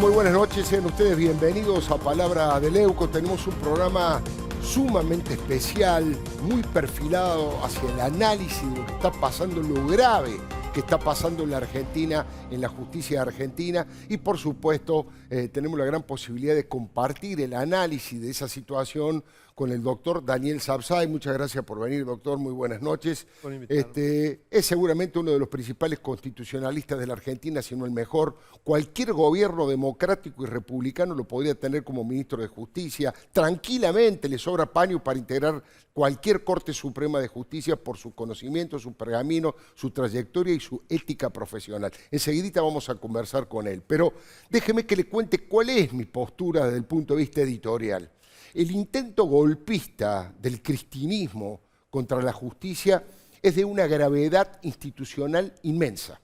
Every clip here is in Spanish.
Muy buenas noches, sean ustedes bienvenidos a Palabra de Leuco. Tenemos un programa sumamente especial, muy perfilado hacia el análisis de lo que está pasando, lo grave que está pasando en la Argentina, en la justicia argentina, y por supuesto tenemos la gran posibilidad de compartir el análisis de esa situación con el doctor Daniel Sapsay. Muchas gracias por venir, doctor, muy buenas noches. Es seguramente uno de los principales constitucionalistas de la Argentina, si no el mejor. Cualquier gobierno democrático y republicano lo podría tener como ministro de Justicia. Tranquilamente le sobra paño para integrar cualquier Corte Suprema de Justicia por su conocimiento, su pergamino, su trayectoria y su ética profesional. Enseguidita vamos a conversar con él, pero déjeme que le cuente cuál es mi postura desde el punto de vista editorial. El intento golpista del cristinismo contra la justicia es de una gravedad institucional inmensa.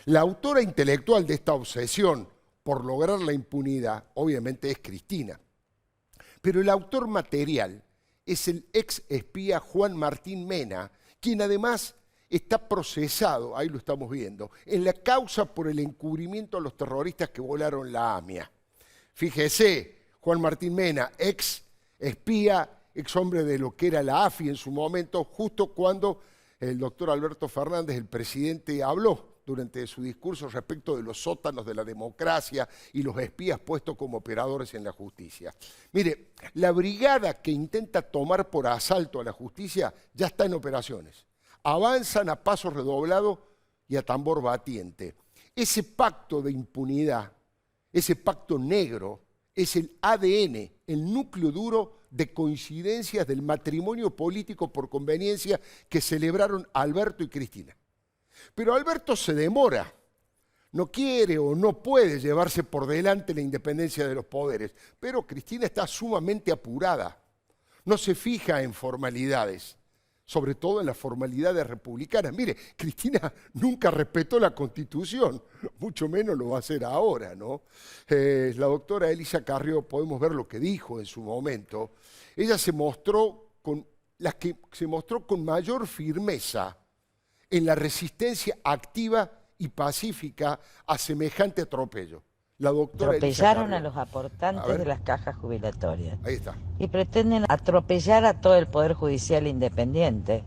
La autora intelectual de esta obsesión por lograr la impunidad, obviamente, es Cristina. Pero el autor material es el ex espía Juan Martín Mena, quien además está procesado, ahí lo estamos viendo, en la causa por el encubrimiento a los terroristas que volaron la AMIA. Fíjese, Juan Martín Mena, ex espía, ex hombre de lo que era la AFI en su momento, justo cuando el doctor Alberto Fernández, el presidente, habló durante su discurso respecto de los sótanos de la democracia y los espías puestos como operadores en la justicia. Mire, la brigada que intenta tomar por asalto a la justicia ya está en operaciones. Avanzan a paso redoblado y a tambor batiente. Ese pacto de impunidad, ese pacto negro, es el ADN, el núcleo duro de coincidencias del matrimonio político por conveniencia que celebraron Alberto y Cristina. Pero Alberto se demora, no quiere o no puede llevarse por delante la independencia de los poderes, pero Cristina está sumamente apurada, no se fija en formalidades, sobre todo en las formalidades republicanas. Mire, Cristina nunca respetó la Constitución, mucho menos lo va a hacer ahora, ¿no? La doctora Elisa Carrió, podemos ver lo que dijo en su momento, ella se mostró con mayor firmeza en la resistencia activa y pacífica a semejante atropello. La doctora Atropellaron a los aportantes de las cajas jubilatorias. Ahí está. Y pretenden atropellar a todo el Poder Judicial independiente.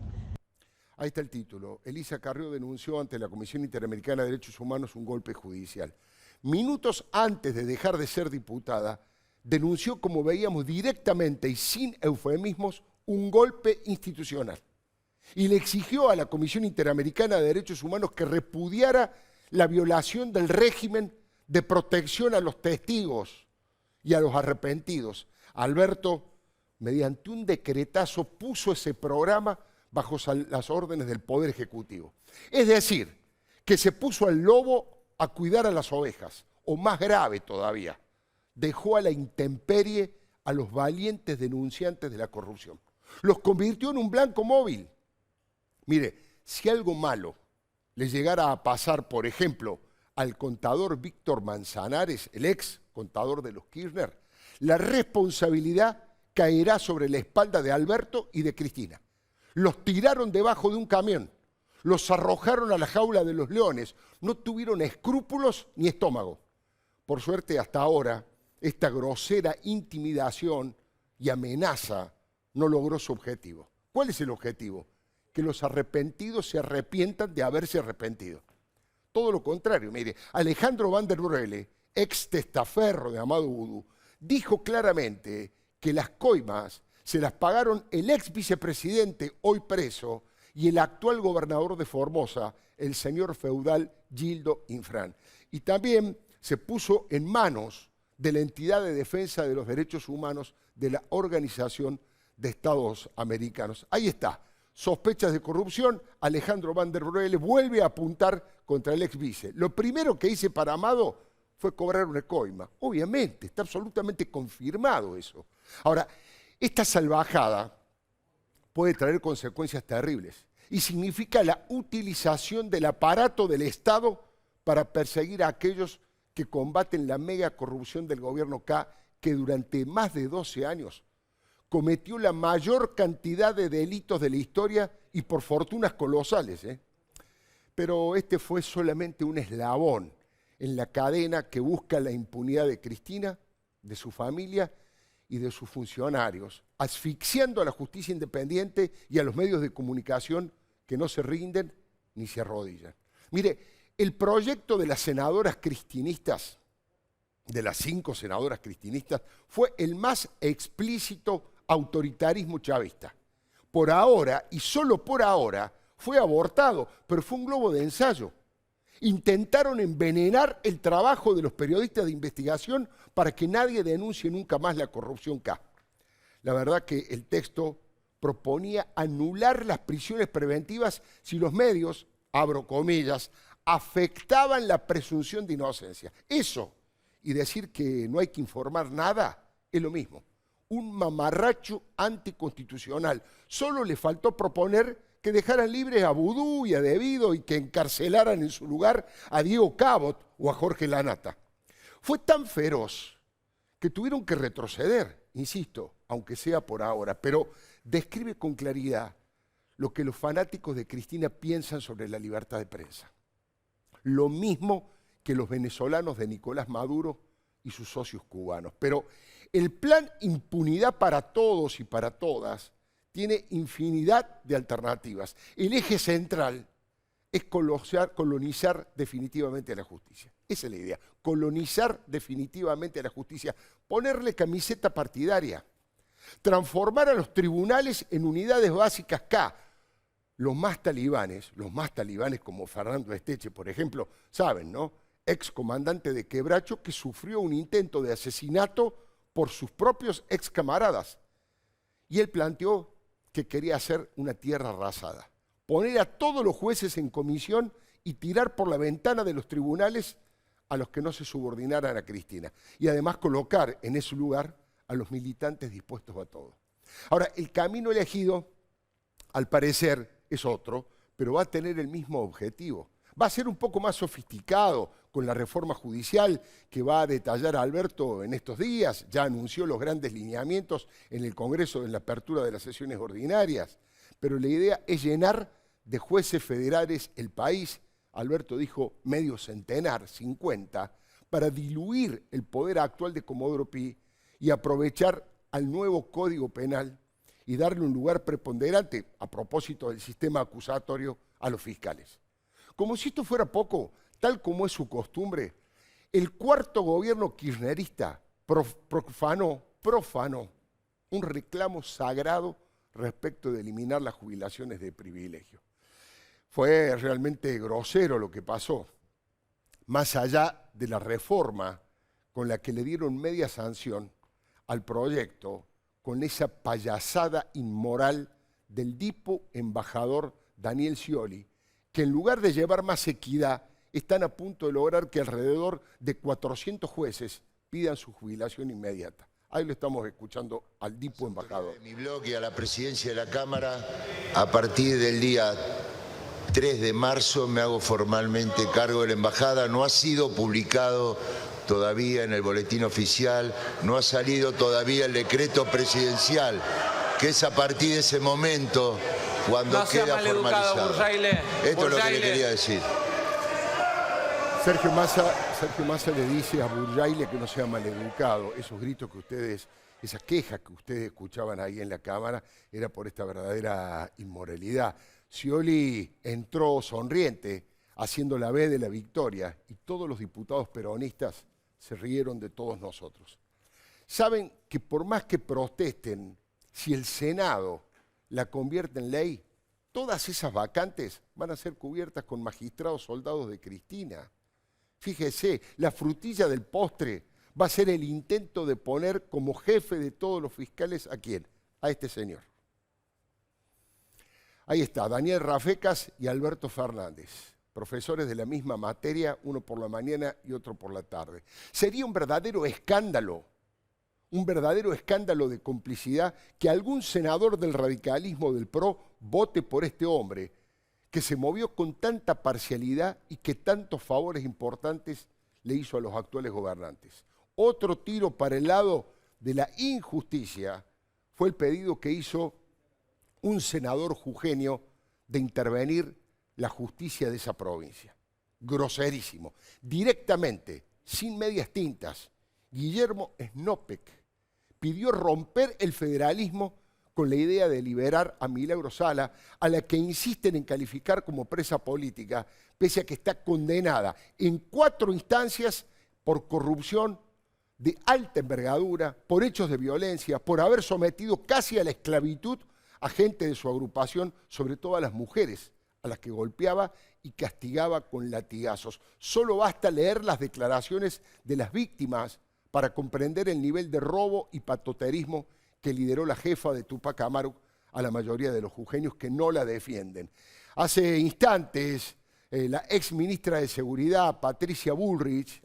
Ahí está el título. Elisa Carrió denunció ante la Comisión Interamericana de Derechos Humanos un golpe judicial. Minutos antes de dejar de ser diputada, denunció, como veíamos directamente y sin eufemismos, un golpe institucional. Y le exigió a la Comisión Interamericana de Derechos Humanos que repudiara la violación del régimen de protección a los testigos y a los arrepentidos. Alberto, mediante un decretazo, puso ese programa bajo las órdenes del Poder Ejecutivo. Es decir, que se puso al lobo a cuidar a las ovejas, o más grave todavía, dejó a la intemperie a los valientes denunciantes de la corrupción. Los convirtió en un blanco móvil. Mire, si algo malo le llegara a pasar, por ejemplo, al contador Víctor Manzanares, el ex contador de los Kirchner, la responsabilidad caerá sobre la espalda de Alberto y de Cristina. Los tiraron debajo de un camión, los arrojaron a la jaula de los leones, no tuvieron escrúpulos ni estómago. Por suerte, hasta ahora, esta grosera intimidación y amenaza no logró su objetivo. ¿Cuál es el objetivo? Que los arrepentidos se arrepientan de haberse arrepentido. Todo lo contrario, mire, Alejandro Van der Broele, ex testaferro de Amado Vudú, dijo claramente que las coimas se las pagaron el ex vicepresidente, hoy preso, y el actual gobernador de Formosa, el señor feudal Gildo Infran. Y también se puso en manos de la entidad de defensa de los derechos humanos de la Organización de Estados Americanos. Ahí está. Sospechas de corrupción, Alejandro Van der Broele vuelve a apuntar contra el ex vice. Lo primero que hice para Amado fue cobrar una coima. Obviamente, está absolutamente confirmado eso. Ahora, esta salvajada puede traer consecuencias terribles y significa la utilización del aparato del Estado para perseguir a aquellos que combaten la mega corrupción del gobierno K, que durante más de 12 años cometió la mayor cantidad de delitos de la historia y por fortunas colosales. Pero este fue solamente un eslabón en la cadena que busca la impunidad de Cristina, de su familia y de sus funcionarios, asfixiando a la justicia independiente y a los medios de comunicación que no se rinden ni se arrodillan. Mire, el proyecto de las senadoras cristinistas, de las 5 senadoras cristinistas, fue el más explícito autoritarismo chavista. Por ahora, y solo por ahora, fue abortado, pero fue un globo de ensayo. Intentaron envenenar el trabajo de los periodistas de investigación para que nadie denuncie nunca más la corrupción K. La verdad que el texto proponía anular las prisiones preventivas si los medios, abro comillas, afectaban la presunción de inocencia. Eso, y decir que no hay que informar nada, es lo mismo. Un mamarracho anticonstitucional. Solo le faltó proponer que dejaran libres a Vudú y a Devido y que encarcelaran en su lugar a Diego Cabot o a Jorge Lanata. Fue tan feroz que tuvieron que retroceder, insisto, aunque sea por ahora, pero describe con claridad lo que los fanáticos de Cristina piensan sobre la libertad de prensa. Lo mismo que los venezolanos de Nicolás Maduro y sus socios cubanos. Pero el plan impunidad para todos y para todas tiene infinidad de alternativas. El eje central es colonizar definitivamente a la justicia. Esa es la idea, colonizar definitivamente a la justicia, ponerle camiseta partidaria, transformar a los tribunales en unidades básicas K. Los más talibanes como Fernando Esteche, por ejemplo, saben, ¿no? Ex comandante de Quebracho que sufrió un intento de asesinato por sus propios ex camaradas. Y él planteó que quería hacer una tierra arrasada, poner a todos los jueces en comisión y tirar por la ventana de los tribunales a los que no se subordinaran a Cristina. Y además colocar en ese lugar a los militantes dispuestos a todo. Ahora, el camino elegido, al parecer, es otro, pero va a tener el mismo objetivo. Va a ser un poco más sofisticado con la reforma judicial que va a detallar Alberto en estos días. Ya anunció los grandes lineamientos en el Congreso en la apertura de las sesiones ordinarias. Pero la idea es llenar de jueces federales el país. Alberto dijo medio centenar, 50, para diluir el poder actual de Comodoro Pi y aprovechar al nuevo Código Penal y darle un lugar preponderante, a propósito del sistema acusatorio, a los fiscales. Como si esto fuera poco, tal como es su costumbre, el cuarto gobierno kirchnerista profanó un reclamo sagrado respecto de eliminar las jubilaciones de privilegio. Fue realmente grosero lo que pasó, más allá de la reforma con la que le dieron media sanción al proyecto, con esa payasada inmoral del dipo embajador Daniel Scioli, que en lugar de llevar más equidad, están a punto de lograr que alrededor de 400 jueces pidan su jubilación inmediata. Ahí lo estamos escuchando al dipo embajador. En mi blog y a la presidencia de la Cámara, a partir del día 3 de marzo me hago formalmente cargo de la embajada. No ha sido publicado todavía en el boletín oficial, no ha salido todavía el decreto presidencial, que es a partir de ese momento cuando queda formalizado. Esto es lo que le quería decir. Sergio Massa le dice a Burjaile que no sea maleducado. Esos gritos que ustedes, esas quejas que ustedes escuchaban ahí en la Cámara, era por esta verdadera inmoralidad. Scioli entró sonriente, haciendo la B de la victoria, y todos los diputados peronistas se rieron de todos nosotros. Saben que por más que protesten, si el Senado la convierte en ley, todas esas vacantes van a ser cubiertas con magistrados soldados de Cristina. Fíjese, la frutilla del postre va a ser el intento de poner como jefe de todos los fiscales ¿a quién? A este señor. Ahí está, Daniel Rafecas y Alberto Fernández, profesores de la misma materia, uno por la mañana y otro por la tarde. Sería un verdadero escándalo de complicidad que algún senador del radicalismo del PRO vote por este hombre que se movió con tanta parcialidad y que tantos favores importantes le hizo a los actuales gobernantes. Otro tiro para el lado de la injusticia fue el pedido que hizo un senador jujeño de intervenir la justicia de esa provincia. groserísimo. Directamente, sin medias tintas, Guillermo Snopek pidió romper el federalismo con la idea de liberar a Milagro Sala, a la que insisten en calificar como presa política, pese a que está condenada en 4 instancias por corrupción de alta envergadura, por hechos de violencia, por haber sometido casi a la esclavitud a gente de su agrupación, sobre todo a las mujeres, a las que golpeaba y castigaba con latigazos. Solo basta leer las declaraciones de las víctimas para comprender el nivel de robo y patoterismo que lideró la jefa de Tupac Amaru a la mayoría de los jujeños que no la defienden. Hace instantes, la ex ministra de Seguridad, Patricia Bullrich,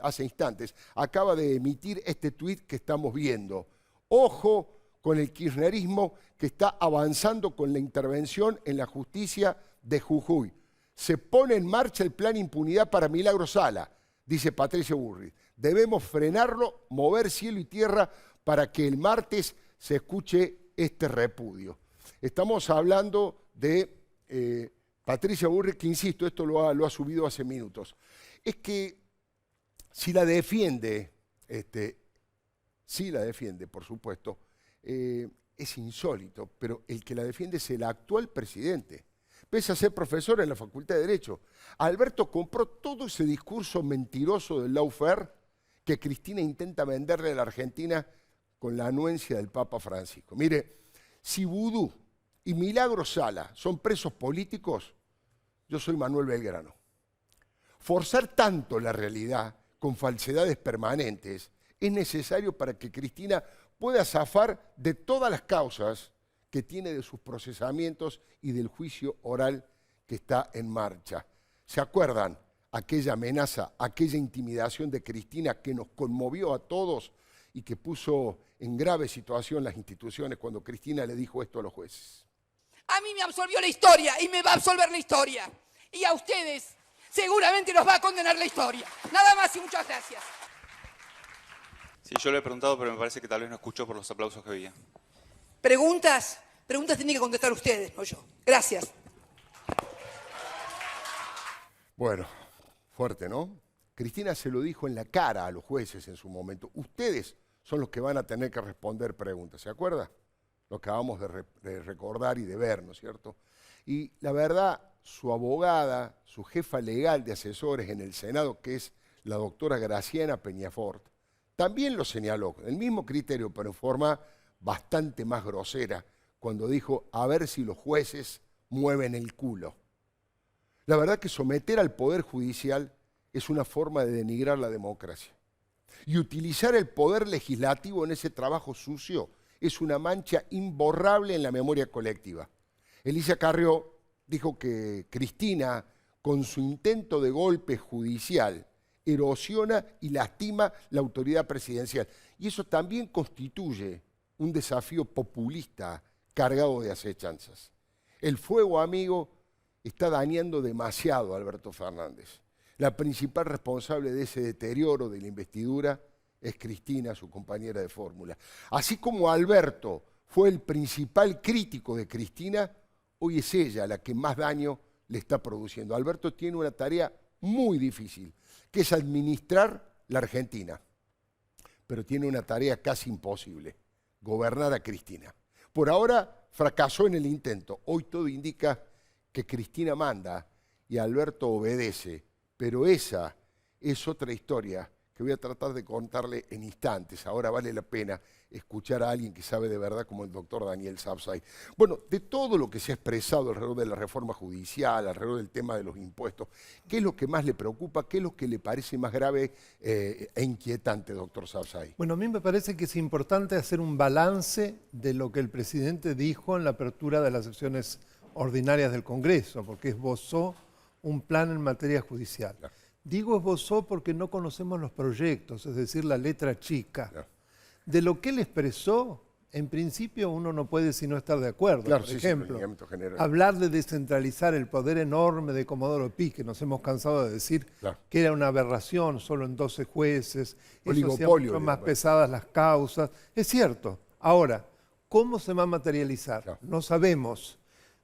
acaba de emitir este tuit que estamos viendo. Ojo con el kirchnerismo que está avanzando con la intervención en la justicia de Jujuy. Se pone en marcha el plan impunidad para Milagro Sala, dice Patricia Bullrich. Debemos frenarlo, mover cielo y tierra para que el martes se escuche este repudio. Estamos hablando de Patricia Bullrich, que insisto, esto lo ha subido hace minutos. Es que si la defiende, por supuesto, es insólito, pero el que la defiende es el actual presidente. Pese a ser profesor en la Facultad de Derecho, Alberto compró todo ese discurso mentiroso del lawfare que Cristina intenta venderle a la Argentina con la anuencia del Papa Francisco. Mire, si Vudú y Milagro Sala son presos políticos, yo soy Manuel Belgrano. Forzar tanto la realidad con falsedades permanentes es necesario para que Cristina pueda zafar de todas las causas que tiene de sus procesamientos y del juicio oral que está en marcha. ¿Se acuerdan aquella amenaza, aquella intimidación de Cristina que nos conmovió a todos y que puso en grave situación las instituciones cuando Cristina le dijo esto a los jueces? A mí me absolvió la historia y me va a absolver la historia. Y a ustedes seguramente los va a condenar la historia. Nada más y muchas gracias. Sí, yo le he preguntado, pero me parece que tal vez no escuchó por los aplausos que había. ¿Preguntas? Preguntas tienen que contestar ustedes, no yo. Gracias. Bueno, fuerte, ¿no? Cristina se lo dijo en la cara a los jueces en su momento. Ustedes son los que van a tener que responder preguntas, ¿se acuerda? Lo acabamos de recordar y de ver, ¿no es cierto? Y la verdad, su abogada, su jefa legal de asesores en el Senado, que es la doctora Graciana Peñafort, también lo señaló, el mismo criterio, pero en forma bastante más grosera, cuando dijo, a ver si los jueces mueven el culo. La verdad que someter al Poder Judicial es una forma de denigrar la democracia. Y utilizar el Poder Legislativo en ese trabajo sucio es una mancha imborrable en la memoria colectiva. Elisa Carrió dijo que Cristina, con su intento de golpe judicial, erosiona y lastima la autoridad presidencial. Y eso también constituye un desafío populista cargado de acechanzas. El fuego amigo está dañando demasiado a Alberto Fernández. La principal responsable de ese deterioro de la investidura es Cristina, su compañera de fórmula. Así como Alberto fue el principal crítico de Cristina, hoy es ella la que más daño le está produciendo. Alberto tiene una tarea muy difícil, que es administrar la Argentina. Pero tiene una tarea casi imposible, gobernar a Cristina. Por ahora fracasó en el intento. Hoy todo indica que Cristina manda y Alberto obedece. Pero esa es otra historia que voy a tratar de contarle en instantes. Ahora vale la pena escuchar a alguien que sabe de verdad como el doctor Daniel Sapsay. Bueno, de todo lo que se ha expresado alrededor de la reforma judicial, alrededor del tema de los impuestos, ¿qué es lo que más le preocupa? ¿Qué es lo que le parece más grave e inquietante, doctor Sapsay? Bueno, a mí me parece que es importante hacer un balance de lo que el presidente dijo en la apertura de las sesiones ordinarias del Congreso, porque esbozó un plan en materia judicial. Claro. Digo esbozó porque no conocemos los proyectos, es decir, la letra chica. Claro. De lo que él expresó, en principio uno no puede sino estar de acuerdo. Claro, por ejemplo, sí, hablar de descentralizar el poder enorme de Comodoro Pi, que nos hemos cansado de decir claro. que era una aberración, solo en 12 jueces, eso hacía mucho más pesadas las causas. Es cierto. Ahora, ¿cómo se va a materializar? Claro. No sabemos.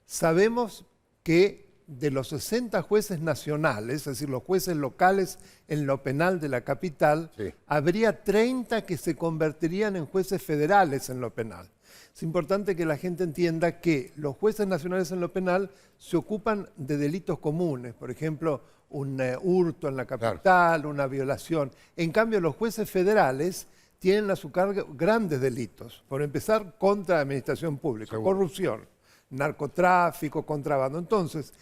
Sabemos que de los 60 jueces nacionales, es decir, los jueces locales en lo penal de la capital, Sí. habría 30 que se convertirían en jueces federales en lo penal. Es importante que la gente entienda que los jueces nacionales en lo penal se ocupan de delitos comunes, por ejemplo, un hurto en la capital, una violación. En cambio, los jueces federales tienen a su cargo grandes delitos. Por empezar, contra la administración pública, Seguro. corrupción, narcotráfico, contrabando. Entonces,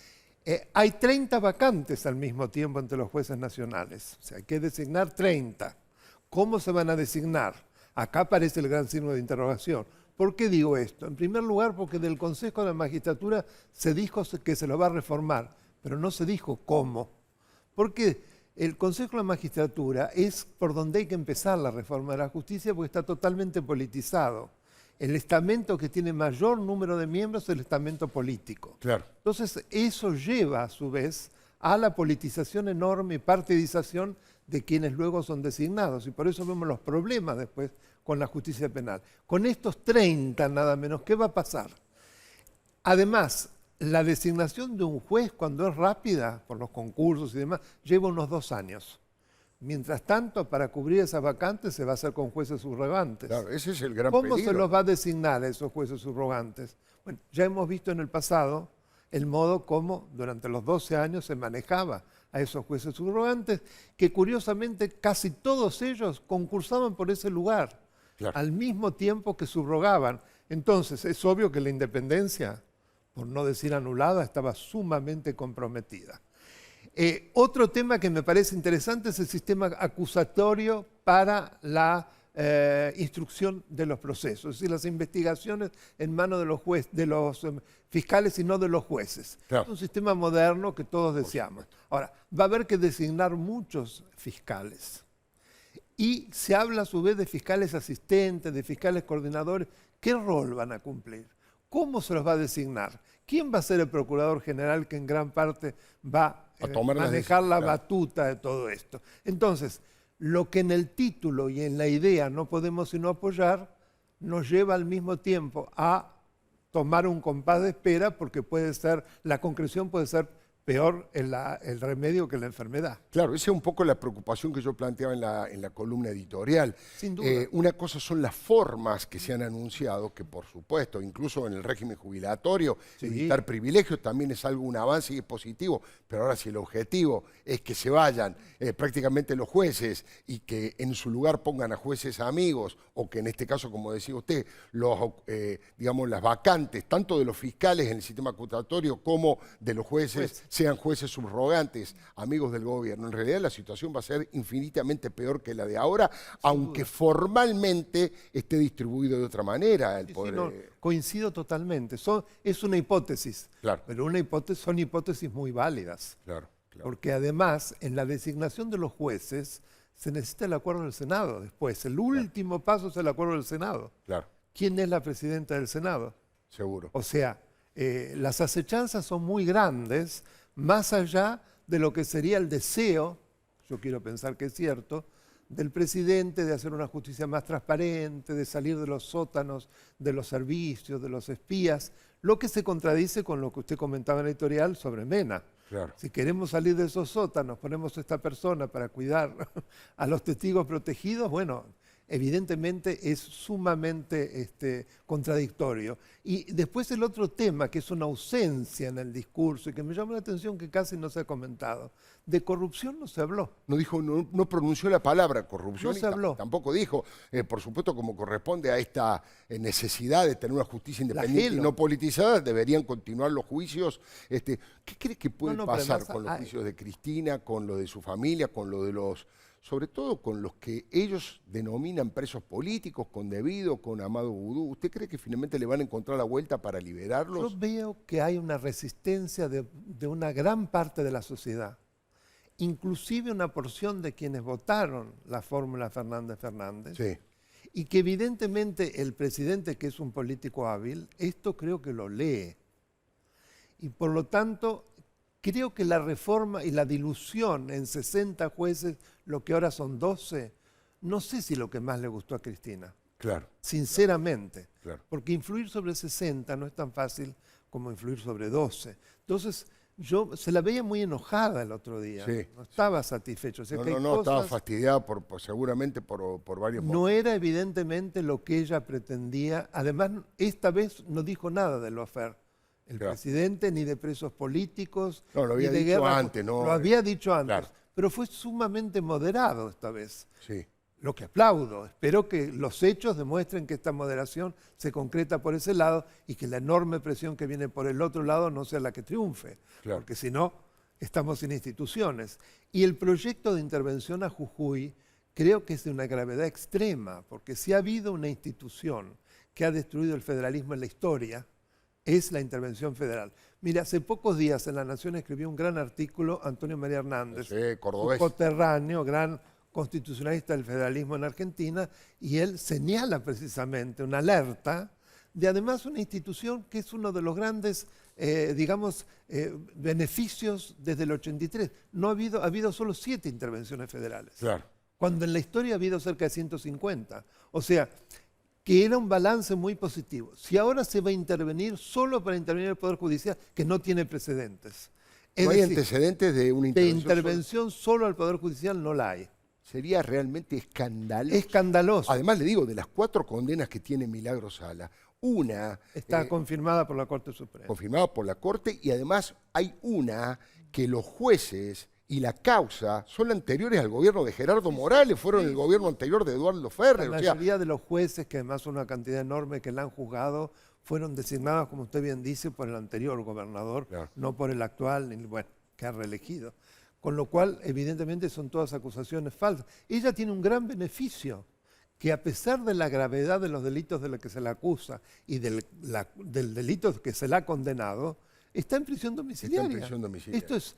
hay 30 vacantes al mismo tiempo entre los jueces nacionales. O sea, hay que designar 30. ¿Cómo se van a designar? Acá aparece el gran signo de interrogación. ¿Por qué digo esto? En primer lugar, porque del Consejo de la Magistratura se dijo que se lo va a reformar, pero no se dijo cómo. Porque el Consejo de la Magistratura es por donde hay que empezar la reforma de la justicia, porque está totalmente politizado. El estamento que tiene mayor número de miembros es el estamento político. Claro. Entonces, eso lleva a su vez a la politización enorme y partidización de quienes luego son designados. Y por eso vemos los problemas después con la justicia penal. Con estos 30 nada menos, ¿qué va a pasar? Además, la designación de un juez cuando es rápida, por los concursos y demás, lleva unos 2 años. Mientras tanto, para cubrir esas vacantes se va a hacer con jueces subrogantes. Claro, ese es el gran ¿Cómo peligro. se los va a designar a esos jueces subrogantes? Bueno, ya hemos visto en el pasado el modo como durante los 12 años se manejaba a esos jueces subrogantes, que curiosamente casi todos ellos concursaban por ese lugar, Claro. al mismo tiempo que subrogaban. Entonces, es obvio que la independencia, por no decir anulada, estaba sumamente comprometida. Otro tema que me parece interesante es el sistema acusatorio para la instrucción de los procesos, es decir, las investigaciones en manos de los fiscales y no de los jueces. Claro. Es un sistema moderno que todos deseamos. Ahora, va a haber que designar muchos fiscales. Y se habla a su vez de fiscales asistentes, de fiscales coordinadores. ¿Qué rol van a cumplir? ¿Cómo se los va a designar? ¿Quién va a ser el procurador general que en gran parte va A tomar las manejar la decisiones? batuta de todo esto? Entonces, lo que en el título y en la idea no podemos sino apoyar, nos lleva al mismo tiempo a tomar un compás de espera, porque la concreción puede ser peor el remedio que la enfermedad. Claro, esa es un poco la preocupación que yo planteaba en la columna editorial. Sin duda. Una cosa son las formas que se han anunciado, que por supuesto, incluso en el régimen jubilatorio, Sí. evitar privilegios también es algo, un avance y es positivo, pero ahora si el objetivo es que se vayan prácticamente los jueces y que en su lugar pongan a jueces amigos, o que en este caso, como decía usted, digamos, las vacantes, tanto de los fiscales en el sistema acusatorio como de los jueces, sean jueces subrogantes, amigos del gobierno. En realidad la situación va a ser infinitamente peor que la de ahora, aunque formalmente esté distribuido de otra manera el Sí, poder. no, coincido totalmente. Es una hipótesis, Claro. pero son hipótesis muy válidas. Claro, claro. Porque además, en la designación de los jueces, se necesita el acuerdo del Senado después. El último paso es el acuerdo del Senado. Claro, ¿Quién es la presidenta del Senado? seguro. O sea, las acechanzas son muy grandes, más allá de lo que sería el deseo, yo quiero pensar que es cierto, del presidente de hacer una justicia más transparente, de salir de los sótanos, de los servicios, de los espías, lo que se contradice con lo que usted comentaba en la editorial sobre Mena. Claro. Si queremos salir de esos sótanos, ponemos a esta persona para cuidar a los testigos protegidos, bueno, evidentemente es sumamente contradictorio. Y después el otro tema, que es una ausencia en el discurso y que me llama la atención que casi no se ha comentado, de corrupción no se habló. No pronunció la palabra corrupción. No se habló. Tampoco dijo, por supuesto, como corresponde a esta necesidad de tener una justicia independiente y Flagelo. no politizada, deberían continuar los juicios. ¿Qué cree que puede No, pero pasar además con los hay- juicios de Cristina, con lo de su familia, con lo de sobre todo con los que ellos denominan presos políticos, con Debido, con Amado Vudú? ¿Usted cree que finalmente le van a encontrar la vuelta para liberarlos? Yo veo que hay una resistencia de una gran parte de la sociedad, inclusive una porción de quienes votaron la fórmula Fernández-Fernández, Sí, y que evidentemente el presidente, que es un político hábil, esto creo que lo lee. Y por lo tanto, creo que la reforma y la dilución en 60 jueces, lo que ahora son 12, no sé si lo que más le gustó a Cristina, claro. sinceramente. Claro. Porque influir sobre 60 no es tan fácil como influir sobre 12. Entonces, se la veía muy enojada el otro día. Sí. No estaba satisfecho. O sea, que hay estaba cosas- fastidiada seguramente por varios No era evidentemente lo que ella pretendía. Además, esta vez no dijo nada de lawfare. El Claro. presidente ni de presos políticos. No, lo había ni de dicho guerra. antes, ¿no? Lo había dicho antes. Claro. Pero fue sumamente moderado esta vez. Sí. Lo que aplaudo. Espero que los hechos demuestren que esta moderación se concreta por ese lado y que la enorme presión que viene por el otro lado no sea la que triunfe. Claro. Porque si no, estamos sin instituciones. Y el proyecto de intervención a Jujuy creo que es de una gravedad extrema, porque si ha habido una institución que ha destruido el federalismo en la historia, es la intervención federal. Mira, hace pocos días en La Nación escribió un gran artículo Antonio María Hernández, Sí, cordobés. coterráneo, gran constitucionalista del federalismo en Argentina, y él señala precisamente una alerta de además una institución que es uno de los grandes, beneficios desde el 83. Ha habido solo 7 intervenciones federales, Claro. cuando en la historia ha habido cerca de 150. O sea, que era un balance muy positivo. Si ahora se va a intervenir solo para intervenir el Poder Judicial, que no tiene precedentes. Es No hay decir, antecedentes de una de intervención. intervención solo al Poder Judicial no la hay. Sería realmente escandaloso. Escandaloso. Además, le digo, de las 4 condenas que tiene Milagro Sala, una Está confirmada por la Corte Suprema. confirmada por la Corte y además hay una que los jueces y la causa son anteriores al gobierno de Gerardo Morales, fueron el gobierno anterior de Eduardo Ferrer. La O sea, mayoría de los jueces, que además son una cantidad enorme que la han juzgado, fueron designados, como usted bien dice, por el anterior gobernador, Claro. no por el actual, que ha reelegido. Con lo cual, evidentemente, son todas acusaciones falsas. Ella tiene un gran beneficio, que a pesar de la gravedad de los delitos de los que se la acusa y del delito que se la ha condenado, está en prisión domiciliaria. prisión domiciliaria. Esto es,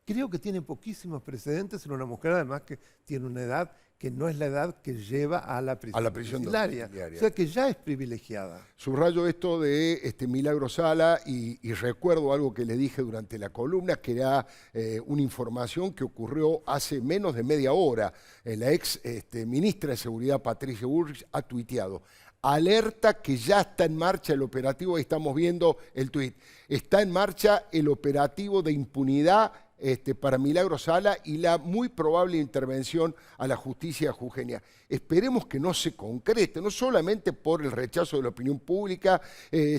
creo que tiene poquísimos precedentes en una mujer, además que tiene una edad que no es la edad que lleva a la prisión, domiciliaria. O sea que ya es privilegiada. subrayo esto de Milagro Sala y recuerdo algo que le dije durante la columna, que era una información que ocurrió hace menos de media hora. La ex ministra de Seguridad, Patricia Bullrich, ha tuiteado: alerta que ya está en marcha el operativo, ahí estamos viendo el tuit, está en marcha el operativo de impunidad para Milagro Sala y la muy probable intervención a la justicia jujeña. Esperemos que no se concrete, no solamente por el rechazo de la opinión pública,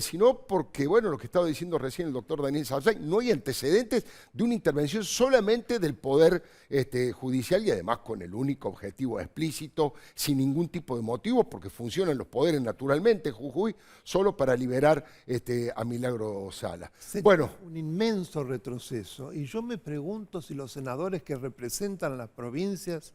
sino porque, bueno, lo que estaba diciendo recién el doctor Daniel Salzay, no hay antecedentes de una intervención solamente del Poder Judicial y además con el único objetivo explícito, sin ningún tipo de motivo, porque funcionan los poderes naturalmente, Jujuy, solo para liberar a Milagro Sala. Sería Bueno, un inmenso retroceso. Y yo me pregunto si los senadores que representan las provincias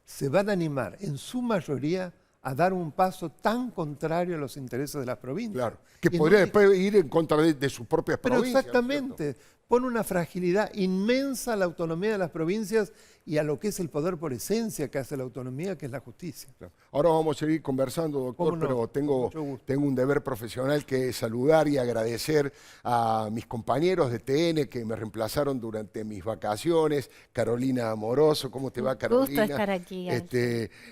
se van a animar, en su mayoría, a dar un paso tan contrario a los intereses de las provincias. claro, que Y podría no- después ir en contra de sus propias Pero provincias. ¿no es cierto? exactamente, pone una fragilidad inmensa a la autonomía de las provincias y a lo que es el poder por esencia que hace la autonomía, que es la justicia. Claro. Ahora vamos a seguir conversando, doctor, ¿Cómo no? pero Con mucho gusto. tengo un deber profesional que es saludar y agradecer a mis compañeros de TN que me reemplazaron durante mis vacaciones. Carolina Amoroso, ¿cómo te va, Carolina? Gusto estar aquí,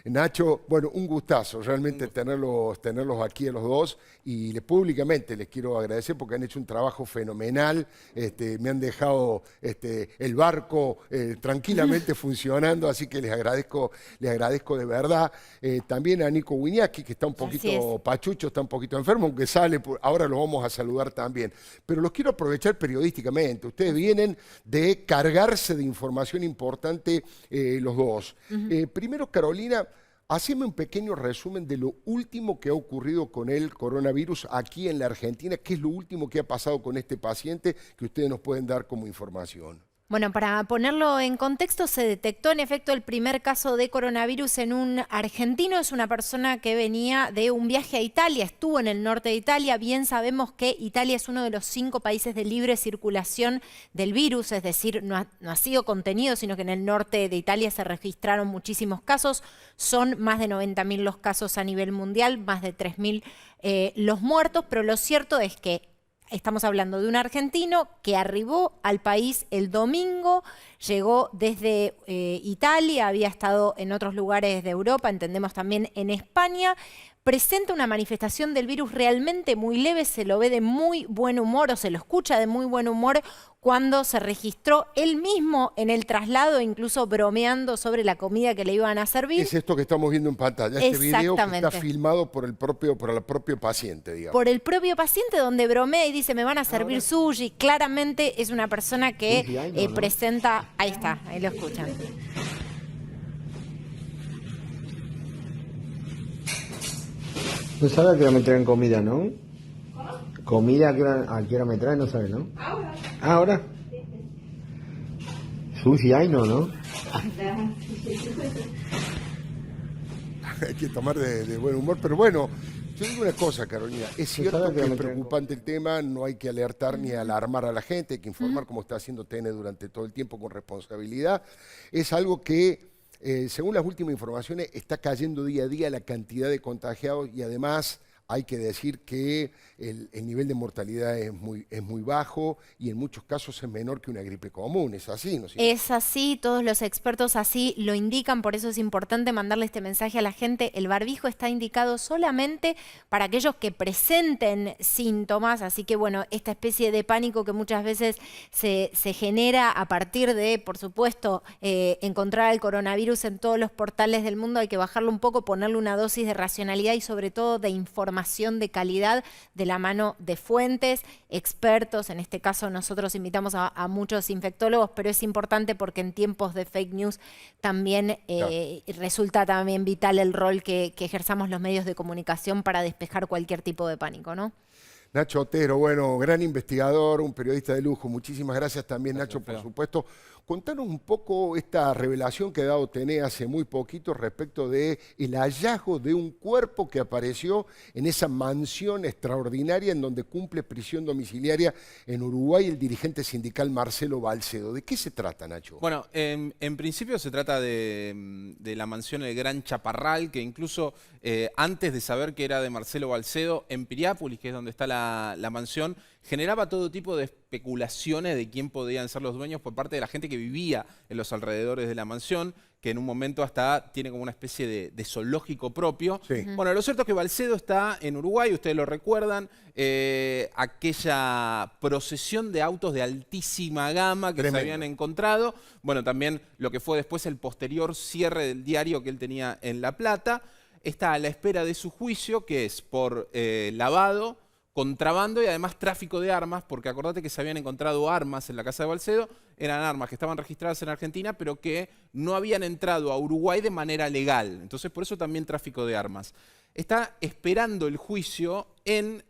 Nacho, bueno, un gustazo realmente tenerlos aquí a los dos y públicamente les quiero agradecer porque han hecho un trabajo fenomenal, me han dejado el barco tranquilamente funcionando, así que les agradezco de verdad. También a Nico Wiñaki, que está un poquito pachucho, está un poquito enfermo, aunque sale, ahora lo vamos a saludar también. Pero los quiero aprovechar periodísticamente. Ustedes vienen de cargarse de información importante los dos. Primero, Carolina, haceme un pequeño resumen de lo último que ha ocurrido con el coronavirus aquí en la Argentina. ¿Qué es lo último que ha pasado con este paciente que ustedes nos pueden dar como información? Bueno, para ponerlo en contexto, se detectó en efecto el primer caso de coronavirus en un argentino. Es una persona que venía de un viaje a Italia, estuvo en el norte de Italia. Bien sabemos que Italia es uno de los 5 países de libre circulación del virus, es decir, no ha sido contenido, sino que en el norte de Italia se registraron muchísimos casos. Son más de 90.000 los casos a nivel mundial, más de 3.000 los muertos, pero lo cierto es que estamos hablando de un argentino que arribó al país el domingo, llegó desde Italia, había estado en otros lugares de Europa, entendemos también en España, presenta una manifestación del virus realmente muy leve, se lo ve de muy buen humor o se lo escucha de muy buen humor cuando se registró él mismo en el traslado, incluso bromeando sobre la comida que le iban a servir. Es esto que estamos viendo en pantalla, este video que está filmado por el propio paciente, digamos. Por el propio paciente, donde bromea y dice, me van a servir sushi. Claramente es una persona que presenta... Ahí está, ahí lo escuchan. No sabe a qué hora me traen comida, ¿no? Comida a qué hora me traen, no sabe, ¿no? Ahora. ¿Ahora? Sushi hay, ¿no? Hay que tomar de buen humor, pero bueno, yo digo una cosa, Carolina, es cierto que es preocupante el tema, no hay que alertar ni alarmar a la gente, hay que informar como está haciendo TN durante todo el tiempo con responsabilidad. Es algo que, según las últimas informaciones, está cayendo día a día la cantidad de contagiados y además hay que decir que el nivel de mortalidad es muy bajo y en muchos casos es menor que una gripe común. ¿Es así? ¿No es cierto? Es así, todos los expertos así lo indican, por eso es importante mandarle este mensaje a la gente. El barbijo está indicado solamente para aquellos que presenten síntomas, así que bueno, esta especie de pánico que muchas veces se genera a partir de, por supuesto, encontrar el coronavirus en todos los portales del mundo, hay que bajarlo un poco, ponerle una dosis de racionalidad y sobre todo de información de calidad de la mano de fuentes, expertos. En este caso nosotros invitamos a muchos infectólogos, pero es importante porque en tiempos de fake news también resulta también vital el rol que ejerzamos los medios de comunicación para despejar cualquier tipo de pánico, ¿no? Nacho Otero, bueno, gran investigador, un periodista de lujo. Muchísimas gracias también, Nacho, por supuesto. Contanos un poco esta revelación que ha dado TN hace muy poquito respecto del hallazgo de un cuerpo que apareció en esa mansión extraordinaria en donde cumple prisión domiciliaria en Uruguay el dirigente sindical Marcelo Balcedo. ¿De qué se trata, Nacho? Bueno, en principio se trata de la mansión El Gran Chaparral, que incluso antes de saber que era de Marcelo Balcedo, en Piriápolis, que es donde está la mansión, generaba todo tipo de especulaciones de quién podían ser los dueños por parte de la gente que vivía en los alrededores de la mansión, que en un momento hasta tiene como una especie de zoológico propio. Sí. Bueno, lo cierto es que Balcedo está en Uruguay, ustedes lo recuerdan, aquella procesión de autos de altísima gama que se habían encontrado. Bueno, también lo que fue después el posterior cierre del diario que él tenía en La Plata. Está a la espera de su juicio, que es por lavado, contrabando y además tráfico de armas, porque acordate que se habían encontrado armas en la casa de Balcedo, eran armas que estaban registradas en Argentina, pero que no habían entrado a Uruguay de manera legal. Entonces, por eso también tráfico de armas. Está esperando el juicio en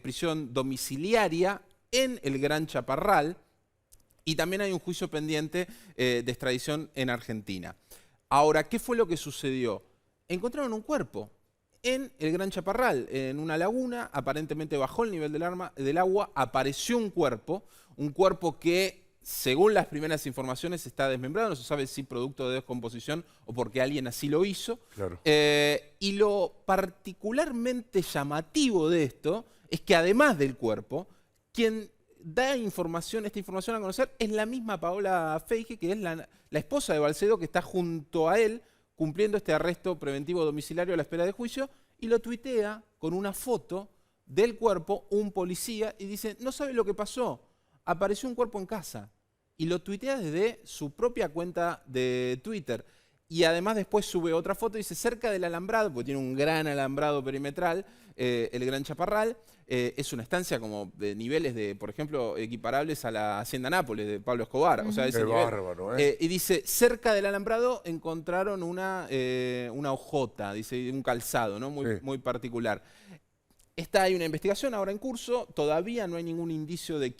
prisión domiciliaria en el Gran Chaparral y también hay un juicio pendiente de extradición en Argentina. Ahora, ¿qué fue lo que sucedió? Encontraron un cuerpo en el Gran Chaparral, en una laguna, aparentemente bajó el nivel del agua, apareció un cuerpo que, según las primeras informaciones, está desmembrado, no se sabe si producto de descomposición o porque alguien así lo hizo. Claro. Y lo particularmente llamativo de esto es que además del cuerpo, quien da esta información a conocer es la misma Paola Feige, que es la esposa de Balcedo, que está junto a él, cumpliendo este arresto preventivo domiciliario a la espera de juicio, y lo tuitea con una foto del cuerpo, un policía, y dice, no sabe lo que pasó, apareció un cuerpo en casa. Y lo tuitea desde su propia cuenta de Twitter. Y además después sube otra foto y dice, cerca del alambrado, porque tiene un gran alambrado perimetral, el Gran Chaparral, es una estancia como de niveles de, por ejemplo, equiparables a la Hacienda Nápoles de Pablo Escobar. O sea, ese nivel. Bárbaro, y dice, cerca del alambrado encontraron una hojota, dice, un calzado, ¿no? Muy particular. Hay una investigación ahora en curso, todavía no hay ningún indicio de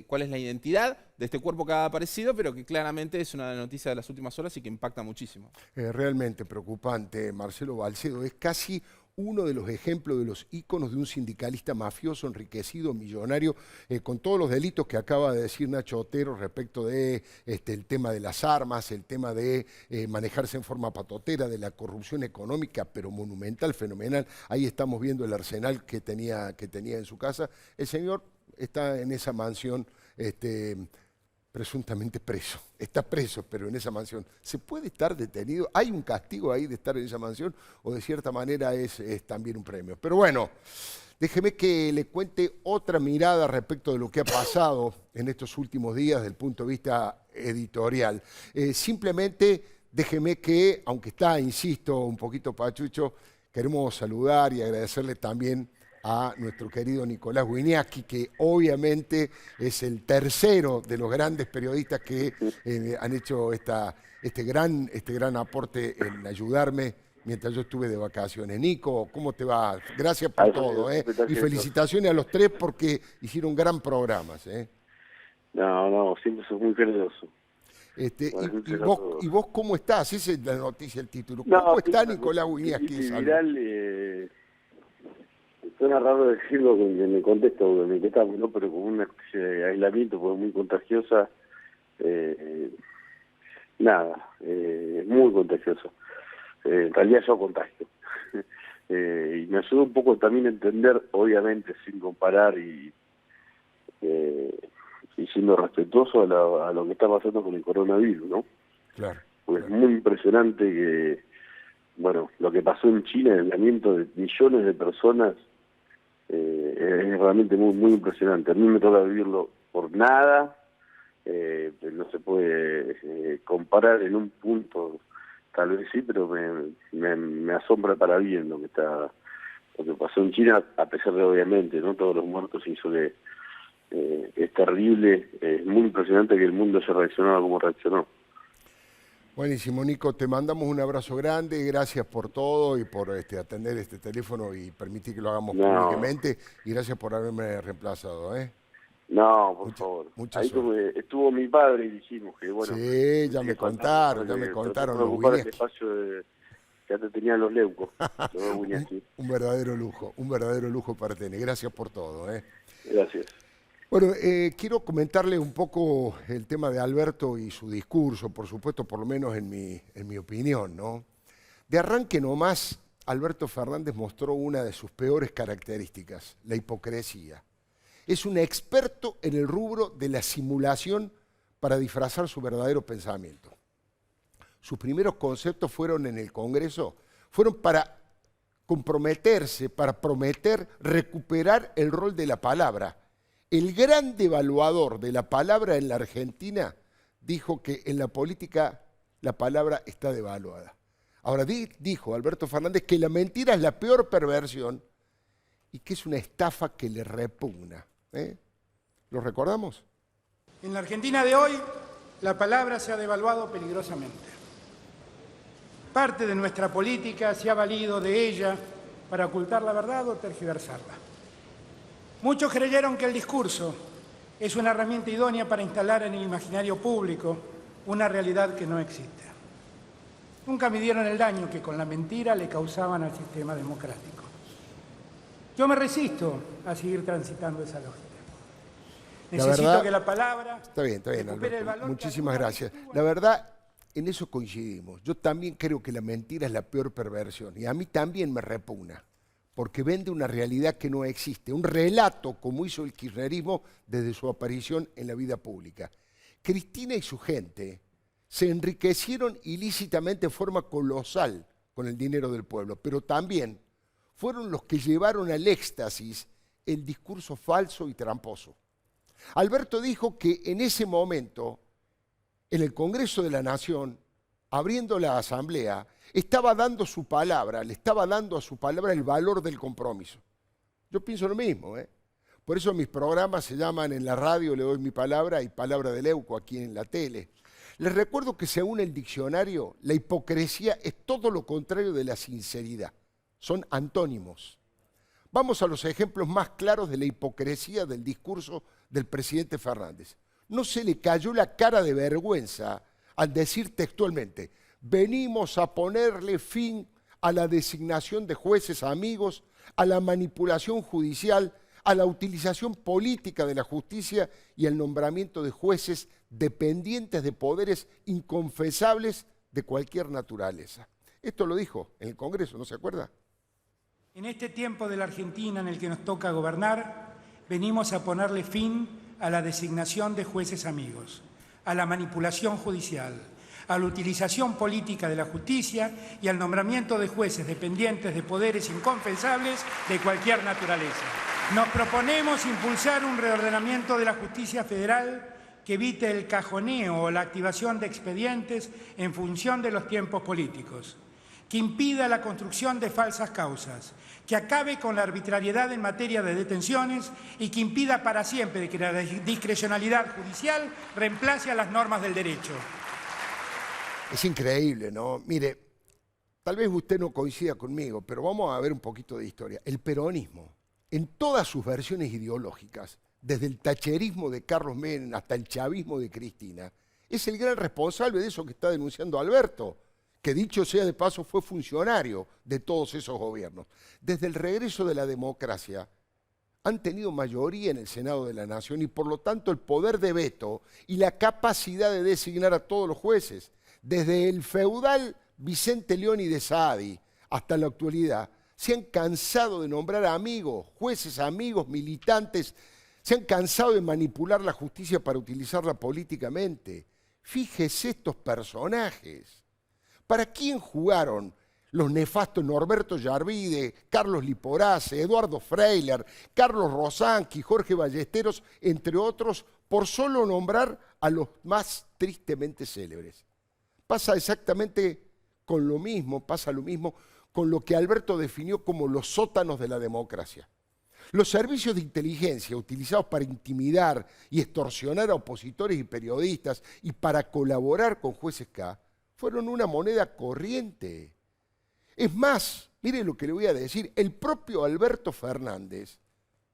cuál es la identidad de este cuerpo que ha aparecido, pero que claramente es una noticia de las últimas horas y que impacta muchísimo. Realmente preocupante, Marcelo Balcedo, es casi uno de los ejemplos de los íconos de un sindicalista mafioso, enriquecido, millonario, con todos los delitos que acaba de decir Nacho Otero respecto de el tema de las armas, el tema de manejarse en forma patotera, de la corrupción económica, pero monumental, fenomenal. Ahí estamos viendo el arsenal que tenía en su casa. El señor está en esa mansión presuntamente preso. Está preso, pero en esa mansión. ¿Se puede estar detenido? ¿Hay un castigo ahí de estar en esa mansión? ¿O de cierta manera es también un premio? Pero bueno, déjeme que le cuente otra mirada respecto de lo que ha pasado en estos últimos días desde el punto de vista editorial. Simplemente déjeme que, aunque está, insisto, un poquito pachucho, queremos saludar y agradecerle también a nuestro querido Nicolás Wieniawski, que obviamente es el tercero de los grandes periodistas que han hecho este gran aporte en ayudarme mientras yo estuve de vacaciones. Nico, ¿cómo te va? Gracias por todo, ¿eh? Y felicitaciones a los tres porque hicieron gran programas, ¿eh? No, siempre sos muy generoso. ¿Y vos cómo estás? Esa es la noticia, el título. ¿Cómo está Nicolás Wieniawski? Suena raro decirlo en el contexto en el que estamos, ¿no? Pero con una especie de aislamiento, porque es muy contagiosa. Es muy contagioso. En realidad yo contagio. Y me ayuda un poco también a entender, obviamente, sin comparar y siendo respetuoso a lo que está pasando con el coronavirus, ¿no? Claro. Porque es muy impresionante que, bueno, lo que pasó en China, el aislamiento de millones de personas, es realmente muy, muy impresionante. A mí me toca vivirlo por nada, no se puede comparar en un punto, tal vez sí, pero me asombra para bien lo que pasó en China, a pesar de, obviamente, no todos los muertos, hizo que es terrible, es muy impresionante que el mundo haya reaccionado como reaccionó. Buenísimo, Nico, te mandamos un abrazo grande, gracias por todo y por atender este teléfono y permitir que lo hagamos públicamente, y gracias por haberme reemplazado, ¿eh? No, por favor. Ahí estuvo mi padre y dijimos que, bueno... Sí, ya me contaron los el espacio que antes tenían los leucos. un verdadero lujo para tener. Gracias por todo, ¿eh? Gracias. Bueno, quiero comentarle un poco el tema de Alberto y su discurso, por supuesto, por lo menos en mi opinión, ¿no? De arranque nomás, Alberto Fernández mostró una de sus peores características, la hipocresía. Es un experto en el rubro de la simulación para disfrazar su verdadero pensamiento. Sus primeros conceptos fueron en el Congreso, fueron para comprometerse, para prometer recuperar el rol de la palabra. El gran devaluador de la palabra en la Argentina dijo que en la política la palabra está devaluada. Ahora dijo Alberto Fernández que la mentira es la peor perversión y que es una estafa que le repugna. ¿Lo recordamos? En la Argentina de hoy, la palabra se ha devaluado peligrosamente. Parte de nuestra política se ha valido de ella para ocultar la verdad o tergiversarla. Muchos creyeron que el discurso es una herramienta idónea para instalar en el imaginario público una realidad que no existe. Nunca midieron el daño que con la mentira le causaban al sistema democrático. Yo me resisto a seguir transitando esa lógica. Necesito que la palabra... Está bien, Alberto. Muchísimas gracias. La verdad, en eso coincidimos. Yo también creo que la mentira es la peor perversión y a mí también me repugna, porque vende una realidad que no existe, un relato como hizo el kirchnerismo desde su aparición en la vida pública. Cristina y su gente se enriquecieron ilícitamente en forma colosal con el dinero del pueblo, pero también fueron los que llevaron al éxtasis el discurso falso y tramposo. Alberto dijo que en ese momento, en el Congreso de la Nación, abriendo la Asamblea, estaba dando su palabra, le estaba dando a su palabra el valor del compromiso. Yo pienso lo mismo, ¿eh? Por eso mis programas se llaman en la radio, le doy mi palabra, y Palabra de Leuco aquí en la tele. Les recuerdo que según el diccionario, la hipocresía es todo lo contrario de la sinceridad. Son antónimos. Vamos a los ejemplos más claros de la hipocresía del discurso del presidente Fernández. No se le cayó la cara de vergüenza al decir textualmente: venimos a ponerle fin a la designación de jueces amigos, a la manipulación judicial, a la utilización política de la justicia y al nombramiento de jueces dependientes de poderes inconfesables de cualquier naturaleza. Esto lo dijo en el Congreso, ¿no se acuerda? En este tiempo de la Argentina en el que nos toca gobernar, venimos a ponerle fin a la designación de jueces amigos, a la manipulación judicial, a la utilización política de la justicia y al nombramiento de jueces dependientes de poderes inconfesables de cualquier naturaleza. Nos proponemos impulsar un reordenamiento de la justicia federal que evite el cajoneo o la activación de expedientes en función de los tiempos políticos, que impida la construcción de falsas causas, que acabe con la arbitrariedad en materia de detenciones y que impida para siempre que la discrecionalidad judicial reemplace a las normas del derecho. Es increíble, ¿no? Mire, tal vez usted no coincida conmigo, pero vamos a ver un poquito de historia. El peronismo, en todas sus versiones ideológicas, desde el tacherismo de Carlos Menem hasta el chavismo de Cristina, es el gran responsable de eso que está denunciando Alberto, que dicho sea de paso fue funcionario de todos esos gobiernos. Desde el regreso de la democracia han tenido mayoría en el Senado de la Nación y por lo tanto el poder de veto y la capacidad de designar a todos los jueces. Desde el feudal Vicente Leoni de Saadi hasta la actualidad se han cansado de nombrar amigos, jueces amigos, militantes, se han cansado de manipular la justicia para utilizarla políticamente. Fíjese estos personajes. ¿Para quién jugaron los nefastos Norberto Yarvide, Carlos Liporace, Eduardo Freiler, Carlos Rosanqui, Jorge Ballesteros, entre otros, por solo nombrar a los más tristemente célebres? Pasa exactamente con lo mismo, pasa lo mismo con lo que Alberto definió como los sótanos de la democracia. Los servicios de inteligencia utilizados para intimidar y extorsionar a opositores y periodistas y para colaborar con jueces K fueron una moneda corriente. Es más, mire lo que le voy a decir, el propio Alberto Fernández,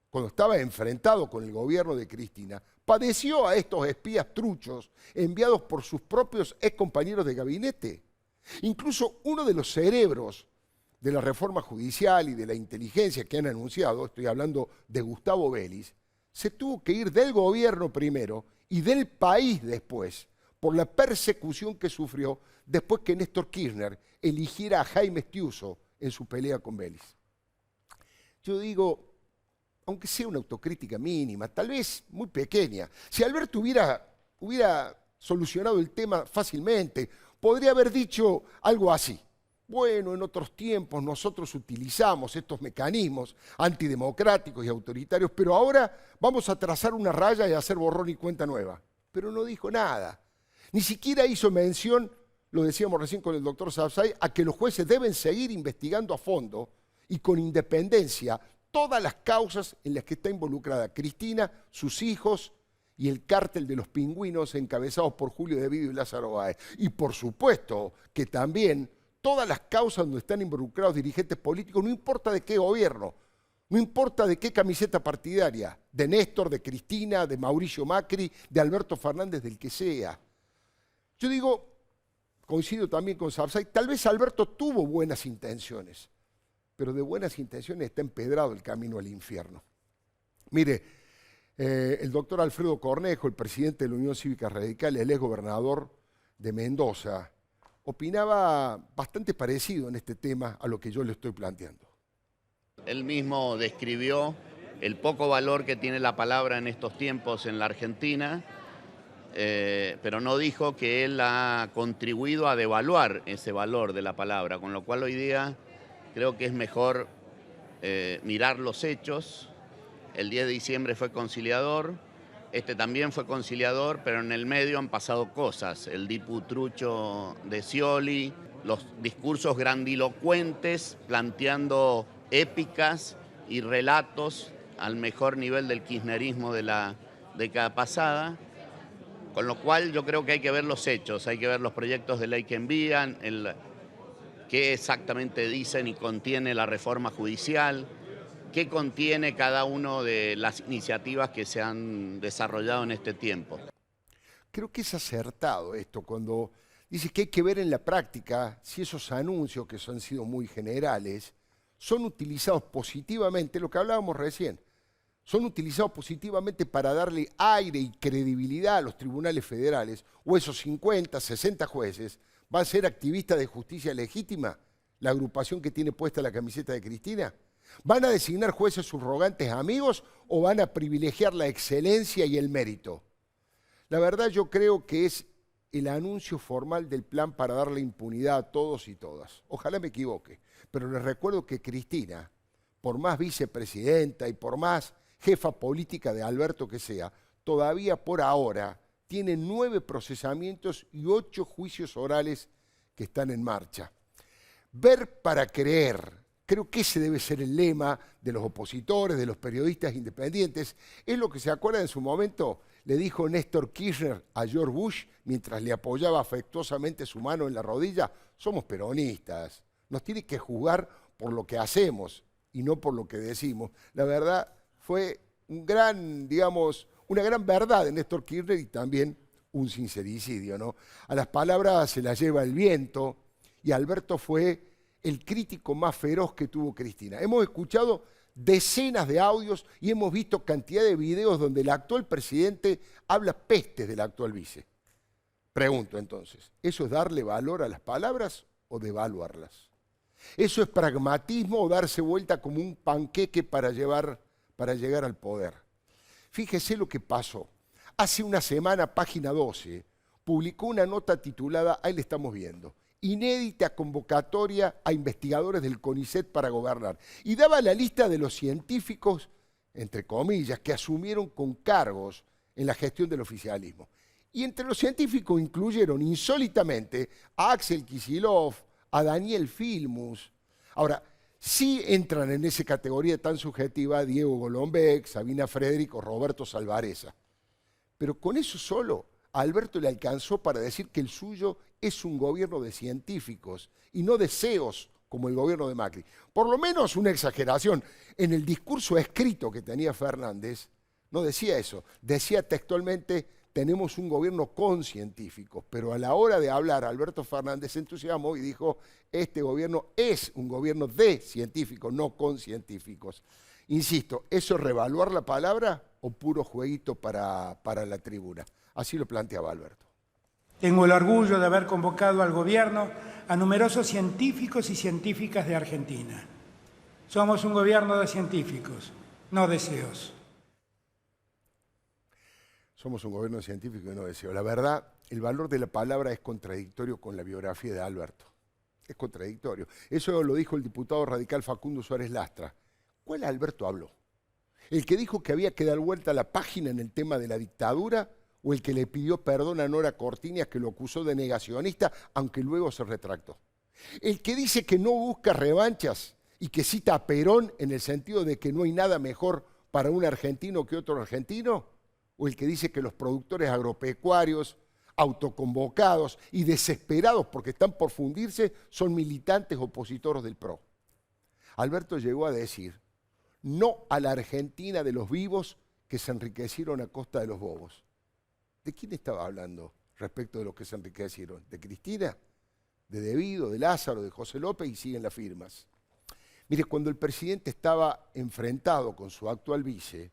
cuando estaba enfrentado con el gobierno de Cristina, padeció a estos espías truchos enviados por sus propios excompañeros de gabinete. Incluso uno de los cerebros de la reforma judicial y de la inteligencia que han anunciado, estoy hablando de Gustavo Vélez, se tuvo que ir del gobierno primero y del país después, por la persecución que sufrió después que Néstor Kirchner eligiera a Jaime Estiuso en su pelea con Vélez. Yo digo, aunque sea una autocrítica mínima, tal vez muy pequeña, si Alberto hubiera solucionado el tema fácilmente, podría haber dicho algo así. Bueno, en otros tiempos nosotros utilizamos estos mecanismos antidemocráticos y autoritarios, pero ahora vamos a trazar una raya y hacer borrón y cuenta nueva. Pero no dijo nada. Ni siquiera hizo mención, lo decíamos recién con el doctor Sabzai, a que los jueces deben seguir investigando a fondo y con independencia todas las causas en las que está involucrada Cristina, sus hijos y el cártel de los pingüinos encabezados por Julio De Vido y Lázaro Báez. Y por supuesto que también todas las causas donde están involucrados dirigentes políticos, no importa de qué gobierno, no importa de qué camiseta partidaria, de Néstor, de Cristina, de Mauricio Macri, de Alberto Fernández, del que sea. Yo digo, coincido también con Sabzai, tal vez Alberto tuvo buenas intenciones, pero de buenas intenciones está empedrado el camino al infierno. Mire, el doctor Alfredo Cornejo, el presidente de la Unión Cívica Radical, el exgobernador de Mendoza, opinaba bastante parecido en este tema a lo que yo le estoy planteando. Él mismo describió el poco valor que tiene la palabra en estos tiempos en la Argentina, pero no dijo que él ha contribuido a devaluar ese valor de la palabra, con lo cual hoy día creo que es mejor mirar los hechos. El 10 de diciembre fue conciliador, este también fue conciliador, pero en el medio han pasado cosas. El diputrucho de Scioli, los discursos grandilocuentes planteando épicas y relatos al mejor nivel del kirchnerismo de la década pasada, con lo cual yo creo que hay que ver los hechos, hay que ver los proyectos de ley que envían, qué exactamente dicen y contiene la reforma judicial, qué contiene cada una de las iniciativas que se han desarrollado en este tiempo. Creo que es acertado esto cuando dice que hay que ver en la práctica si esos anuncios, que han sido muy generales, son utilizados positivamente, lo que hablábamos recién, son utilizados positivamente para darle aire y credibilidad a los tribunales federales, o esos 50, 60 jueces van a ser activistas de justicia legítima, la agrupación que tiene puesta la camiseta de Cristina. ¿Van a designar jueces subrogantes amigos o van a privilegiar la excelencia y el mérito? La verdad yo creo que es el anuncio formal del plan para darle impunidad a todos y todas. Ojalá me equivoque, pero les recuerdo que Cristina, por más vicepresidenta y por más jefa política de Alberto que sea, todavía por ahora tiene 9 procesamientos y 8 juicios orales que están en marcha. Ver para creer, creo que ese debe ser el lema de los opositores, de los periodistas independientes. Es lo que se acuerda en su momento, le dijo Néstor Kirchner a George Bush mientras le apoyaba afectuosamente su mano en la rodilla: somos peronistas, nos tiene que juzgar por lo que hacemos y no por lo que decimos. La verdad fue un gran, digamos, una gran verdad de Néstor Kirchner y también un sincericidio, ¿no? A las palabras se las lleva el viento y Alberto fue el crítico más feroz que tuvo Cristina. Hemos escuchado decenas de audios y hemos visto cantidad de videos donde el actual presidente habla pestes del actual vice. Pregunto entonces, ¿eso es darle valor a las palabras o devaluarlas? ¿Eso es pragmatismo o darse vuelta como un panqueque para llegar al poder? Fíjese lo que pasó. Hace una semana, Página 12 publicó una nota titulada, ahí le estamos viendo, inédita convocatoria a investigadores del CONICET para gobernar. Y daba la lista de los científicos, entre comillas, que asumieron con cargos en la gestión del oficialismo. Y entre los científicos incluyeron insólitamente a Axel Kicillof, a Daniel Filmus. Ahora, sí entran en esa categoría tan subjetiva Diego Golombek, Sabina Frederick o Roberto Salvareza. Pero con eso solo a Alberto le alcanzó para decir que el suyo es un gobierno de científicos y no de CEOs como el gobierno de Macri. Por lo menos una exageración. En el discurso escrito que tenía Fernández no decía eso, decía textualmente: tenemos un gobierno con científicos, pero a la hora de hablar Alberto Fernández se entusiasmó y dijo: este gobierno es un gobierno de científicos, no con científicos. Insisto, ¿eso es revaluar la palabra o puro jueguito para la tribuna? Así lo planteaba Alberto. Tengo el orgullo de haber convocado al gobierno a numerosos científicos y científicas de Argentina. Somos un gobierno de científicos, no de CEOs. Somos un gobierno científico y no de CEOs. La verdad, el valor de la palabra es contradictorio con la biografía de Alberto. Es contradictorio. Eso lo dijo el diputado radical Facundo Suárez Lastra. ¿Cuál Alberto habló? ¿El que dijo que había que dar vuelta a la página en el tema de la dictadura o el que le pidió perdón a Nora Cortiñas, que lo acusó de negacionista, aunque luego se retractó? ¿El que dice que no busca revanchas y que cita a Perón en el sentido de que no hay nada mejor para un argentino que otro argentino? ¿O el que dice que los productores agropecuarios, autoconvocados y desesperados porque están por fundirse, son militantes opositores del PRO? Alberto llegó a decir: no a la Argentina de los vivos que se enriquecieron a costa de los bobos. ¿De quién estaba hablando respecto de los que se enriquecieron? ¿De Cristina? ¿De Devido? ¿De Lázaro? ¿De José López? Y siguen las firmas. Mire, cuando el presidente estaba enfrentado con su actual vice,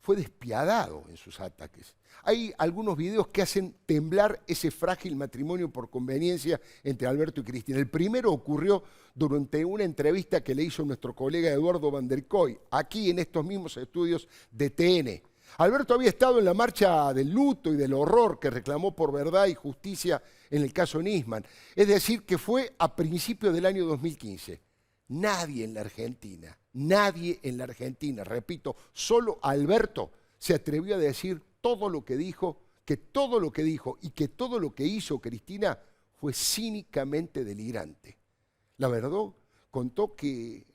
fue despiadado en sus ataques. Hay algunos videos que hacen temblar ese frágil matrimonio por conveniencia entre Alberto y Cristina. El primero ocurrió durante una entrevista que le hizo nuestro colega Eduardo Van der Koy, aquí en estos mismos estudios de TN. Alberto había estado en la marcha del luto y del horror que reclamó por verdad y justicia en el caso Nisman. Es decir, que fue a principios del año 2015. Nadie en la Argentina, repito, solo Alberto se atrevió a decir todo lo que dijo, que todo lo que dijo y que todo lo que hizo Cristina fue cínicamente delirante. La verdad, comentó que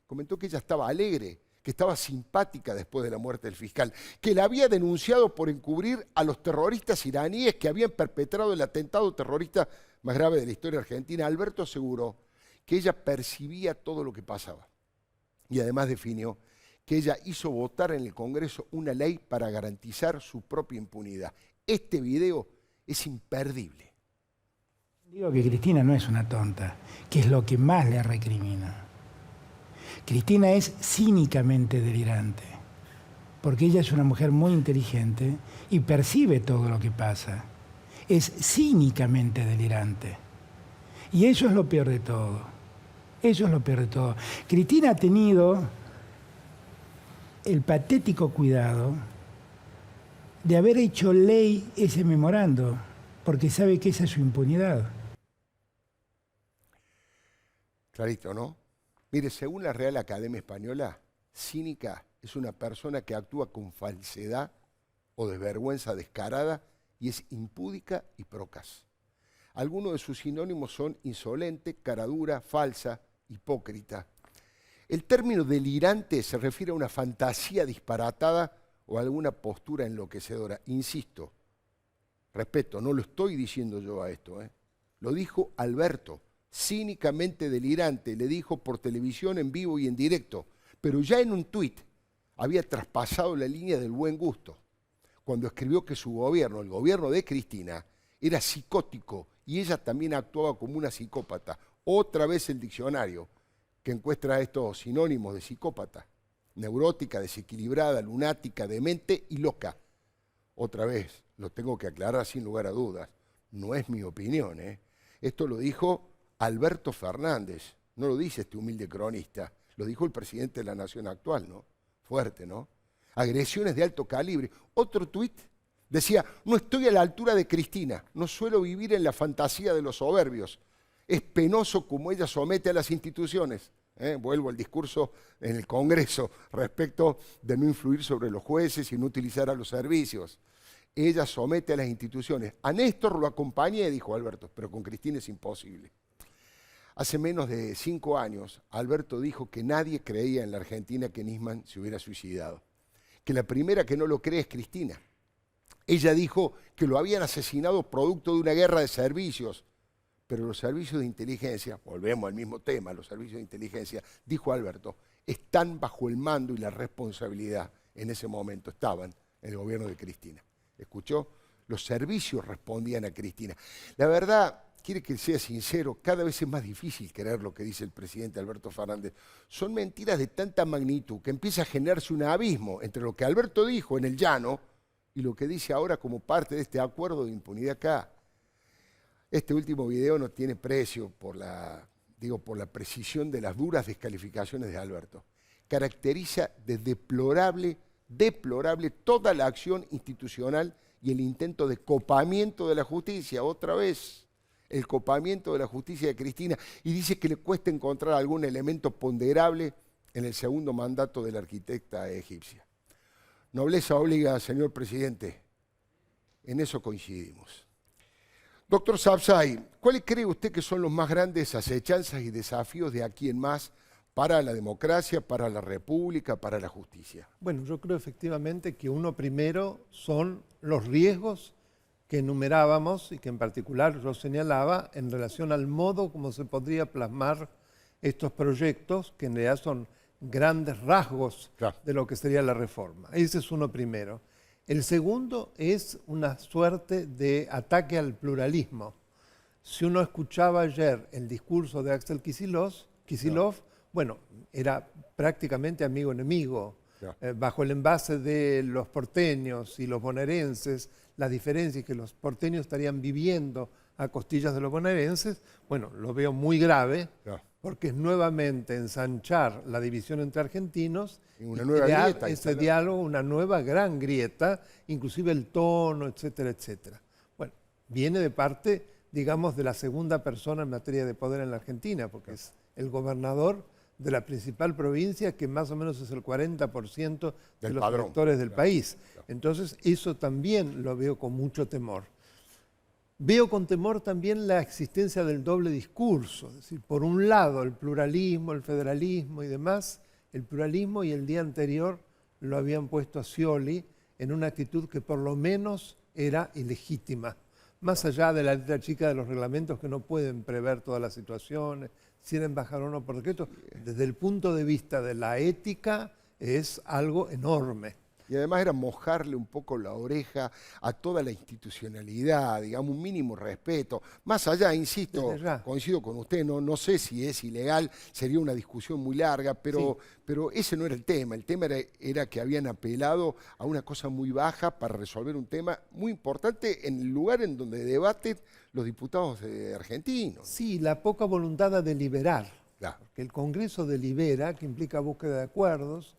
ella estaba alegre, que estaba simpática después de la muerte del fiscal, que la había denunciado por encubrir a los terroristas iraníes que habían perpetrado el atentado terrorista más grave de la historia argentina. Alberto aseguró que ella percibía todo lo que pasaba y además definió que ella hizo votar en el Congreso una ley para garantizar su propia impunidad. Este video es imperdible. Digo que Cristina no es una tonta, que es lo que más le recrimina. Cristina es cínicamente delirante, porque ella es una mujer muy inteligente y percibe todo lo que pasa. Es cínicamente delirante. Y eso es lo peor de todo. Eso es lo peor de todo. Cristina ha tenido el patético cuidado de haber hecho ley ese memorando, porque sabe que esa es su impunidad. Clarito, ¿no? Mire, según la Real Academia Española, cínica es una persona que actúa con falsedad o desvergüenza descarada y es impúdica y procaz. Algunos de sus sinónimos son insolente, caradura, falsa, hipócrita. El término delirante se refiere a una fantasía disparatada o a alguna postura enloquecedora. Insisto, respeto, no lo estoy diciendo yo a esto, lo dijo Alberto, cínicamente delirante, le dijo por televisión en vivo y en directo, pero ya en un tuit había traspasado la línea del buen gusto, cuando escribió que su gobierno, el gobierno de Cristina, era psicótico y ella también actuaba como una psicópata. Otra vez el diccionario que encuentra estos sinónimos de psicópata: neurótica, desequilibrada, lunática, demente y loca. Otra vez, lo tengo que aclarar sin lugar a dudas, no es mi opinión, Esto lo dijo Alberto Fernández, no lo dice este humilde cronista, lo dijo el presidente de la nación actual, ¿no? Fuerte, ¿no? Agresiones de alto calibre. Otro tuit decía: no estoy a la altura de Cristina, no suelo vivir en la fantasía de los soberbios. Es penoso como ella somete a las instituciones. Vuelvo al discurso en el Congreso respecto de no influir sobre los jueces y no utilizar a los servicios. Ella somete a las instituciones. A Néstor lo acompañé, dijo Alberto, pero con Cristina es imposible. Hace menos de 5 años, Alberto dijo que nadie creía en la Argentina que Nisman se hubiera suicidado, que la primera que no lo cree es Cristina. Ella dijo que lo habían asesinado producto de una guerra de servicios, pero los servicios de inteligencia, volvemos al mismo tema, los servicios de inteligencia, dijo Alberto, están bajo el mando y la responsabilidad, en ese momento estaban en el gobierno de Cristina. ¿Escuchó? Los servicios respondían a Cristina. La verdad, quiere que sea sincero, cada vez es más difícil creer lo que dice el presidente Alberto Fernández. Son mentiras de tanta magnitud que empieza a generarse un abismo entre lo que Alberto dijo en el llano y lo que dice ahora como parte de este acuerdo de impunidad acá. Este último video no tiene precio por la precisión de las duras descalificaciones de Alberto. Caracteriza de deplorable toda la acción institucional y el intento de copamiento de la justicia, otra vez el copamiento de la justicia de Cristina, y dice que le cuesta encontrar algún elemento ponderable en el segundo mandato de la arquitecta egipcia. Nobleza obliga, señor presidente, en eso coincidimos. Doctor Sabzai, ¿cuáles cree usted que son los más grandes acechanzas y desafíos de aquí en más para la democracia, para la república, para la justicia? Bueno, yo creo efectivamente que uno primero son los riesgos que enumerábamos y que en particular yo señalaba en relación al modo como se podría plasmar estos proyectos, que en realidad son grandes rasgos de lo que sería la reforma. Ese es uno primero. El segundo es una suerte de ataque al pluralismo. Si uno escuchaba ayer el discurso de Axel Kicillof, bueno, era prácticamente amigo-enemigo, bajo el envase de los porteños y los bonaerenses, las diferencias que los porteños estarían viviendo a costillas de los bonaerenses, bueno, lo veo muy grave, porque es nuevamente ensanchar la división entre argentinos y crear ese diálogo, una nueva gran grieta, inclusive el tono, etcétera, etcétera. Bueno, viene de parte, digamos, de la segunda persona en materia de poder en la Argentina, porque es el gobernador de la principal provincia, que más o menos es el 40% de los electores del país. Entonces, eso también lo veo con mucho temor. Veo con temor también la existencia del doble discurso, es decir, por un lado el pluralismo, el federalismo y demás, el pluralismo y el día anterior lo habían puesto a Scioli en una actitud que por lo menos era ilegítima, más allá de la letra chica de los reglamentos que no pueden prever todas las situaciones, si era embajador o no por decreto, desde el punto de vista de la ética es algo enorme. Y además era mojarle un poco la oreja a toda la institucionalidad, digamos, un mínimo respeto. Más allá, insisto, coincido con usted, no sé si es ilegal, sería una discusión muy larga, pero ese no era el tema. El tema era que habían apelado a una cosa muy baja para resolver un tema muy importante en el lugar en donde debaten los diputados argentinos. Sí, la poca voluntad de deliberar. Porque el Congreso delibera, que implica búsqueda de acuerdos,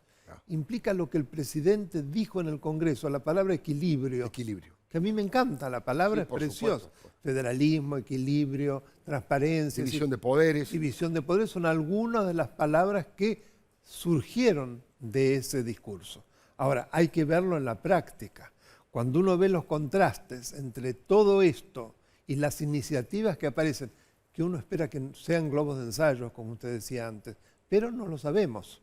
implica lo que el presidente dijo en el Congreso, la palabra equilibrio. Equilibrio. Que a mí me encanta, la palabra es preciosa. Federalismo, equilibrio, transparencia. División de poderes. División de poderes son algunas de las palabras que surgieron de ese discurso. Ahora, hay que verlo en la práctica. Cuando uno ve los contrastes entre todo esto y las iniciativas que aparecen, que uno espera que sean globos de ensayo, como usted decía antes, pero no lo sabemos.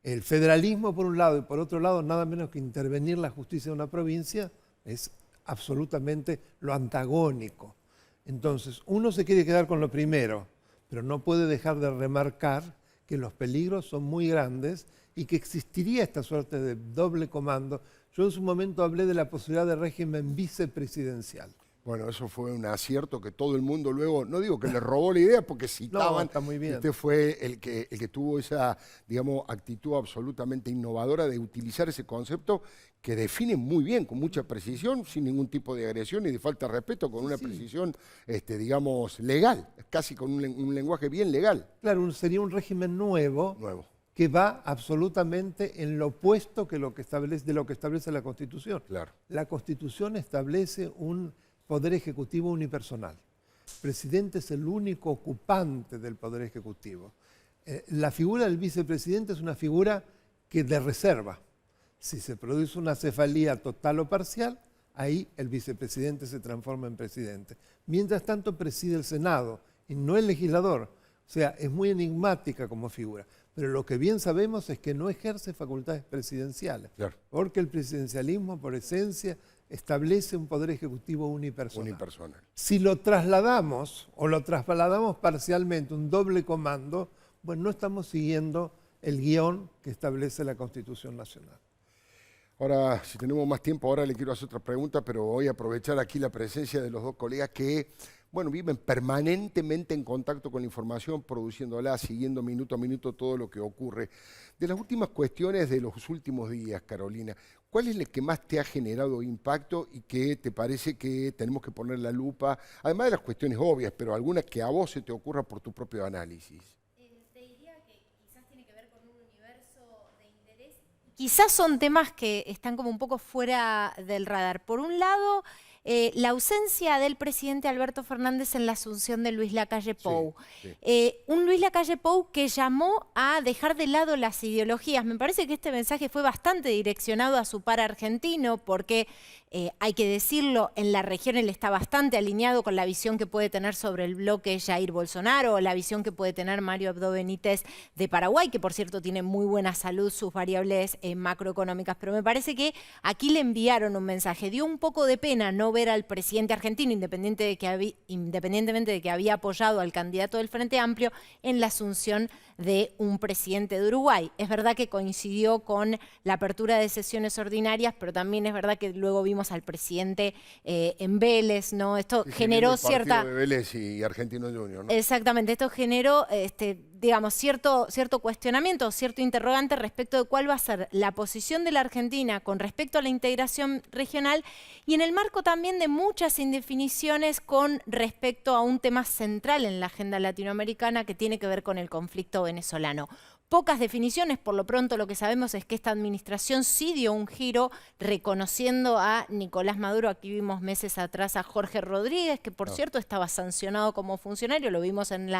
El federalismo por un lado y por otro lado, nada menos que intervenir la justicia de una provincia, es absolutamente lo antagónico. Entonces, uno se quiere quedar con lo primero, pero no puede dejar de remarcar que los peligros son muy grandes y que existiría esta suerte de doble comando. Yo en su momento hablé de la posibilidad de régimen vicepresidencial. Bueno, eso fue un acierto que todo el mundo luego, no digo que le robó la idea porque citaban, no, está muy bien. Usted fue el que tuvo esa, digamos, actitud absolutamente innovadora de utilizar ese concepto que define muy bien, con mucha precisión, sin ningún tipo de agresión y de falta de respeto, con una precisión, digamos, legal, casi con un lenguaje bien legal. Claro, sería un régimen nuevo. Que va absolutamente en lo opuesto de lo que establece la Constitución. Claro. La Constitución establece un poder ejecutivo unipersonal. El presidente es el único ocupante del poder ejecutivo. La figura del vicepresidente es una figura que de reserva. Si se produce una cefalía total o parcial, ahí el vicepresidente se transforma en presidente. Mientras tanto preside el Senado y no el legislador. O sea, es muy enigmática como figura. Pero lo que bien sabemos es que no ejerce facultades presidenciales. Claro. Porque el presidencialismo, por esencia, establece un poder ejecutivo unipersonal. Si lo trasladamos o lo trasladamos parcialmente, un doble comando, bueno, no estamos siguiendo el guión que establece la Constitución Nacional. Ahora, si tenemos más tiempo, ahora le quiero hacer otra pregunta, pero voy a aprovechar aquí la presencia de los dos colegas que, bueno, viven permanentemente en contacto con la información, produciéndola, siguiendo minuto a minuto todo lo que ocurre. De las últimas cuestiones de los últimos días, Carolina, ¿cuál es la que más te ha generado impacto y que te parece que tenemos que poner la lupa? Además de las cuestiones obvias, pero algunas que a vos se te ocurra por tu propio análisis. Te diría que quizás tiene que ver con un universo de interés. Quizás son temas que están como un poco fuera del radar. Por un lado, la ausencia del presidente Alberto Fernández en la asunción de Luis Lacalle Pou. Un Luis Lacalle Pou que llamó a dejar de lado las ideologías. Me parece que este mensaje fue bastante direccionado a su par argentino porque, hay que decirlo, en la región él está bastante alineado con la visión que puede tener sobre el bloque Jair Bolsonaro o la visión que puede tener Mario Abdo Benítez de Paraguay, que por cierto tiene muy buena salud, sus variables macroeconómicas. Pero me parece que aquí le enviaron un mensaje. Dio un poco de pena no ver al presidente argentino, independientemente de que había apoyado al candidato del Frente Amplio, en la asunción de un presidente de Uruguay. Es verdad que coincidió con la apertura de sesiones ordinarias, pero también es verdad que luego vimos al presidente en Vélez, ¿no? Esto generó cierta... de Vélez y Argentino Junior, ¿no? Exactamente, esto generó, digamos, cierto cuestionamiento, cierto interrogante respecto de cuál va a ser la posición de la Argentina con respecto a la integración regional y en el marco también de muchas indefiniciones con respecto a un tema central en la agenda latinoamericana que tiene que ver con el conflicto venezolano. Pocas definiciones, por lo pronto lo que sabemos es que esta administración sí dio un giro reconociendo a Nicolás Maduro. Aquí vimos meses atrás a Jorge Rodríguez, que por cierto estaba sancionado como funcionario, lo vimos en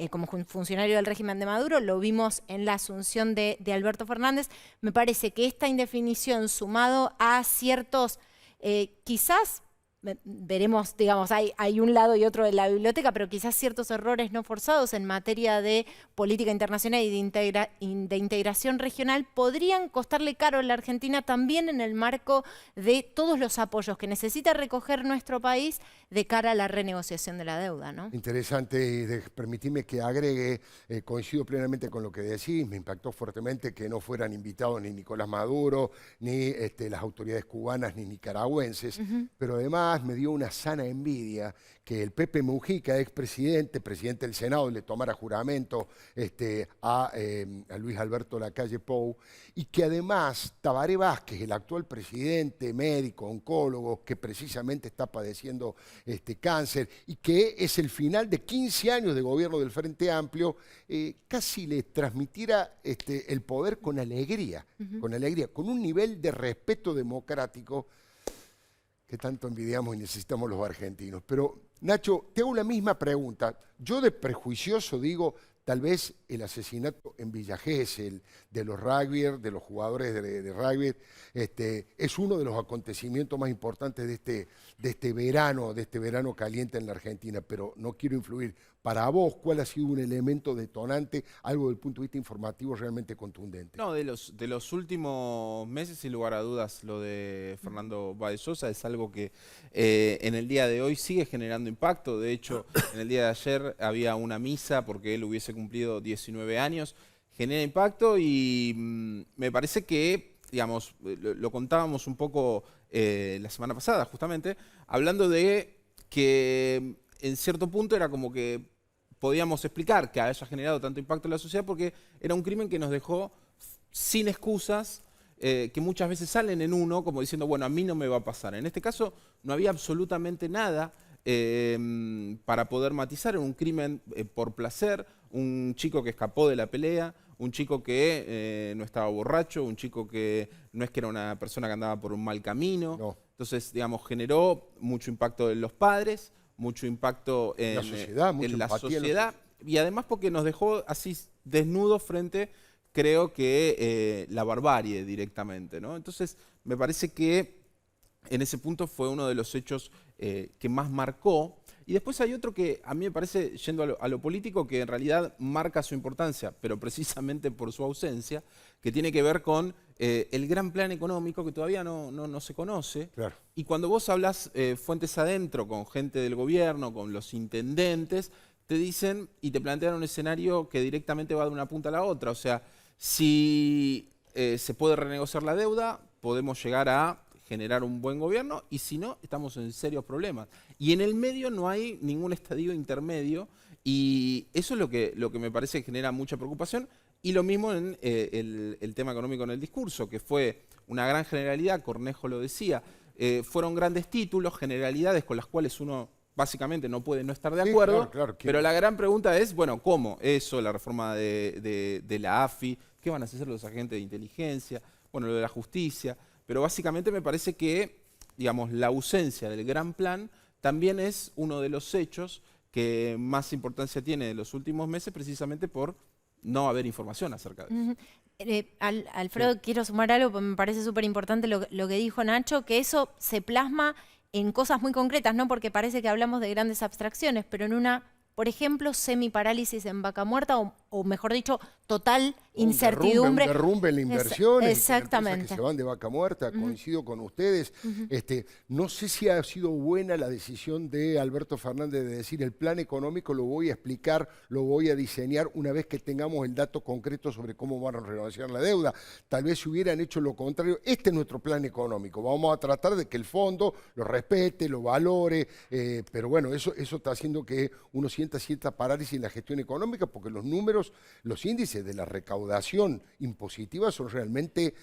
como funcionario del régimen de Maduro, lo vimos en la asunción de Alberto Fernández. Me parece que esta indefinición sumado a ciertos, quizás... veremos, digamos, hay un lado y otro de la biblioteca, pero quizás ciertos errores no forzados en materia de política internacional y de integración regional podrían costarle caro a la Argentina también en el marco de todos los apoyos que necesita recoger nuestro país de cara a la renegociación de la deuda, ¿no? Interesante, y permitime que agregue, coincido plenamente con lo que decís, me impactó fuertemente que no fueran invitados ni Nicolás Maduro, ni las autoridades cubanas, ni nicaragüenses, pero además además me dio una sana envidia que el Pepe Mujica, expresidente, presidente del Senado, le tomara juramento a Luis Alberto Lacalle Pou, y que además Tabaré Vázquez, el actual presidente, médico, oncólogo, que precisamente está padeciendo cáncer, y que es el final de 15 años de gobierno del Frente Amplio, casi le transmitiera el poder con alegría, con un nivel de respeto democrático que tanto envidiamos y necesitamos los argentinos. Pero, Nacho, te hago la misma pregunta. Yo de prejuicioso digo, tal vez el asesinato en Villa Gesell de los rugbyers, de los jugadores de rugby, es uno de los acontecimientos más importantes de este verano caliente en la Argentina, pero no quiero influir. Para vos, ¿cuál ha sido un elemento detonante, algo del punto de vista informativo realmente contundente? No, de los últimos meses, sin lugar a dudas, lo de Fernando Báez Sosa es algo que en el día de hoy sigue generando impacto. De hecho, en el día de ayer había una misa porque él hubiese cumplido 19 años. Genera impacto y me parece que, digamos, lo contábamos un poco la semana pasada, justamente, hablando de que en cierto punto era como que podíamos explicar que haya generado tanto impacto en la sociedad porque era un crimen que nos dejó sin excusas, que muchas veces salen en uno como diciendo, bueno, a mí no me va a pasar. En este caso no había absolutamente nada para poder matizar. Era un crimen por placer, un chico que escapó de la pelea, un chico que no estaba borracho, un chico que no es que era una persona que andaba por un mal camino. No. Entonces, digamos, generó mucho impacto en los padres, mucho impacto en la sociedad, y además porque nos dejó así desnudos frente, creo que la barbarie directamente, ¿no? Entonces me parece que en ese punto fue uno de los hechos que más marcó. Y después hay otro que a mí me parece, yendo a lo político, que en realidad marca su importancia, pero precisamente por su ausencia, que tiene que ver con el gran plan económico que todavía no se conoce. Claro. Y cuando vos hablas fuentes adentro, con gente del gobierno, con los intendentes, te dicen y te plantean un escenario que directamente va de una punta a la otra. O sea, si se puede renegociar la deuda, podemos llegar a generar un buen gobierno, y si no, estamos en serios problemas. Y en el medio no hay ningún estadio intermedio, y eso es lo que me parece que genera mucha preocupación. Y lo mismo en el tema económico en el discurso, que fue una gran generalidad, Cornejo lo decía, fueron grandes títulos, generalidades con las cuales uno básicamente no puede no estar de acuerdo, claro, pero la gran pregunta es, bueno, ¿cómo? Eso, la reforma de la AFI, ¿qué van a hacer los agentes de inteligencia? Bueno, lo de la justicia. Pero básicamente me parece que, digamos, la ausencia del gran plan también es uno de los hechos que más importancia tiene en los últimos meses, precisamente por no haber información acerca de eso. Alfredo, quiero sumar algo, porque me parece súper importante lo que dijo Nacho, que eso se plasma en cosas muy concretas, ¿no? Porque parece que hablamos de grandes abstracciones, pero en una, por ejemplo, semiparálisis en Vaca Muerta, o mejor dicho, total incertidumbre. Un derrumbe en la inversión. Exactamente. Que se van de Vaca Muerta, coincido con ustedes. No sé si ha sido buena la decisión de Alberto Fernández de decir el plan económico lo voy a explicar, lo voy a diseñar una vez que tengamos el dato concreto sobre cómo van a renegociar la deuda. Tal vez si hubieran hecho lo contrario, este es nuestro plan económico. Vamos a tratar de que el fondo lo respete, lo valore, pero bueno, eso está haciendo que uno sienta cierta parálisis en la gestión económica, porque los números, los índices de la recaudación impositiva son realmente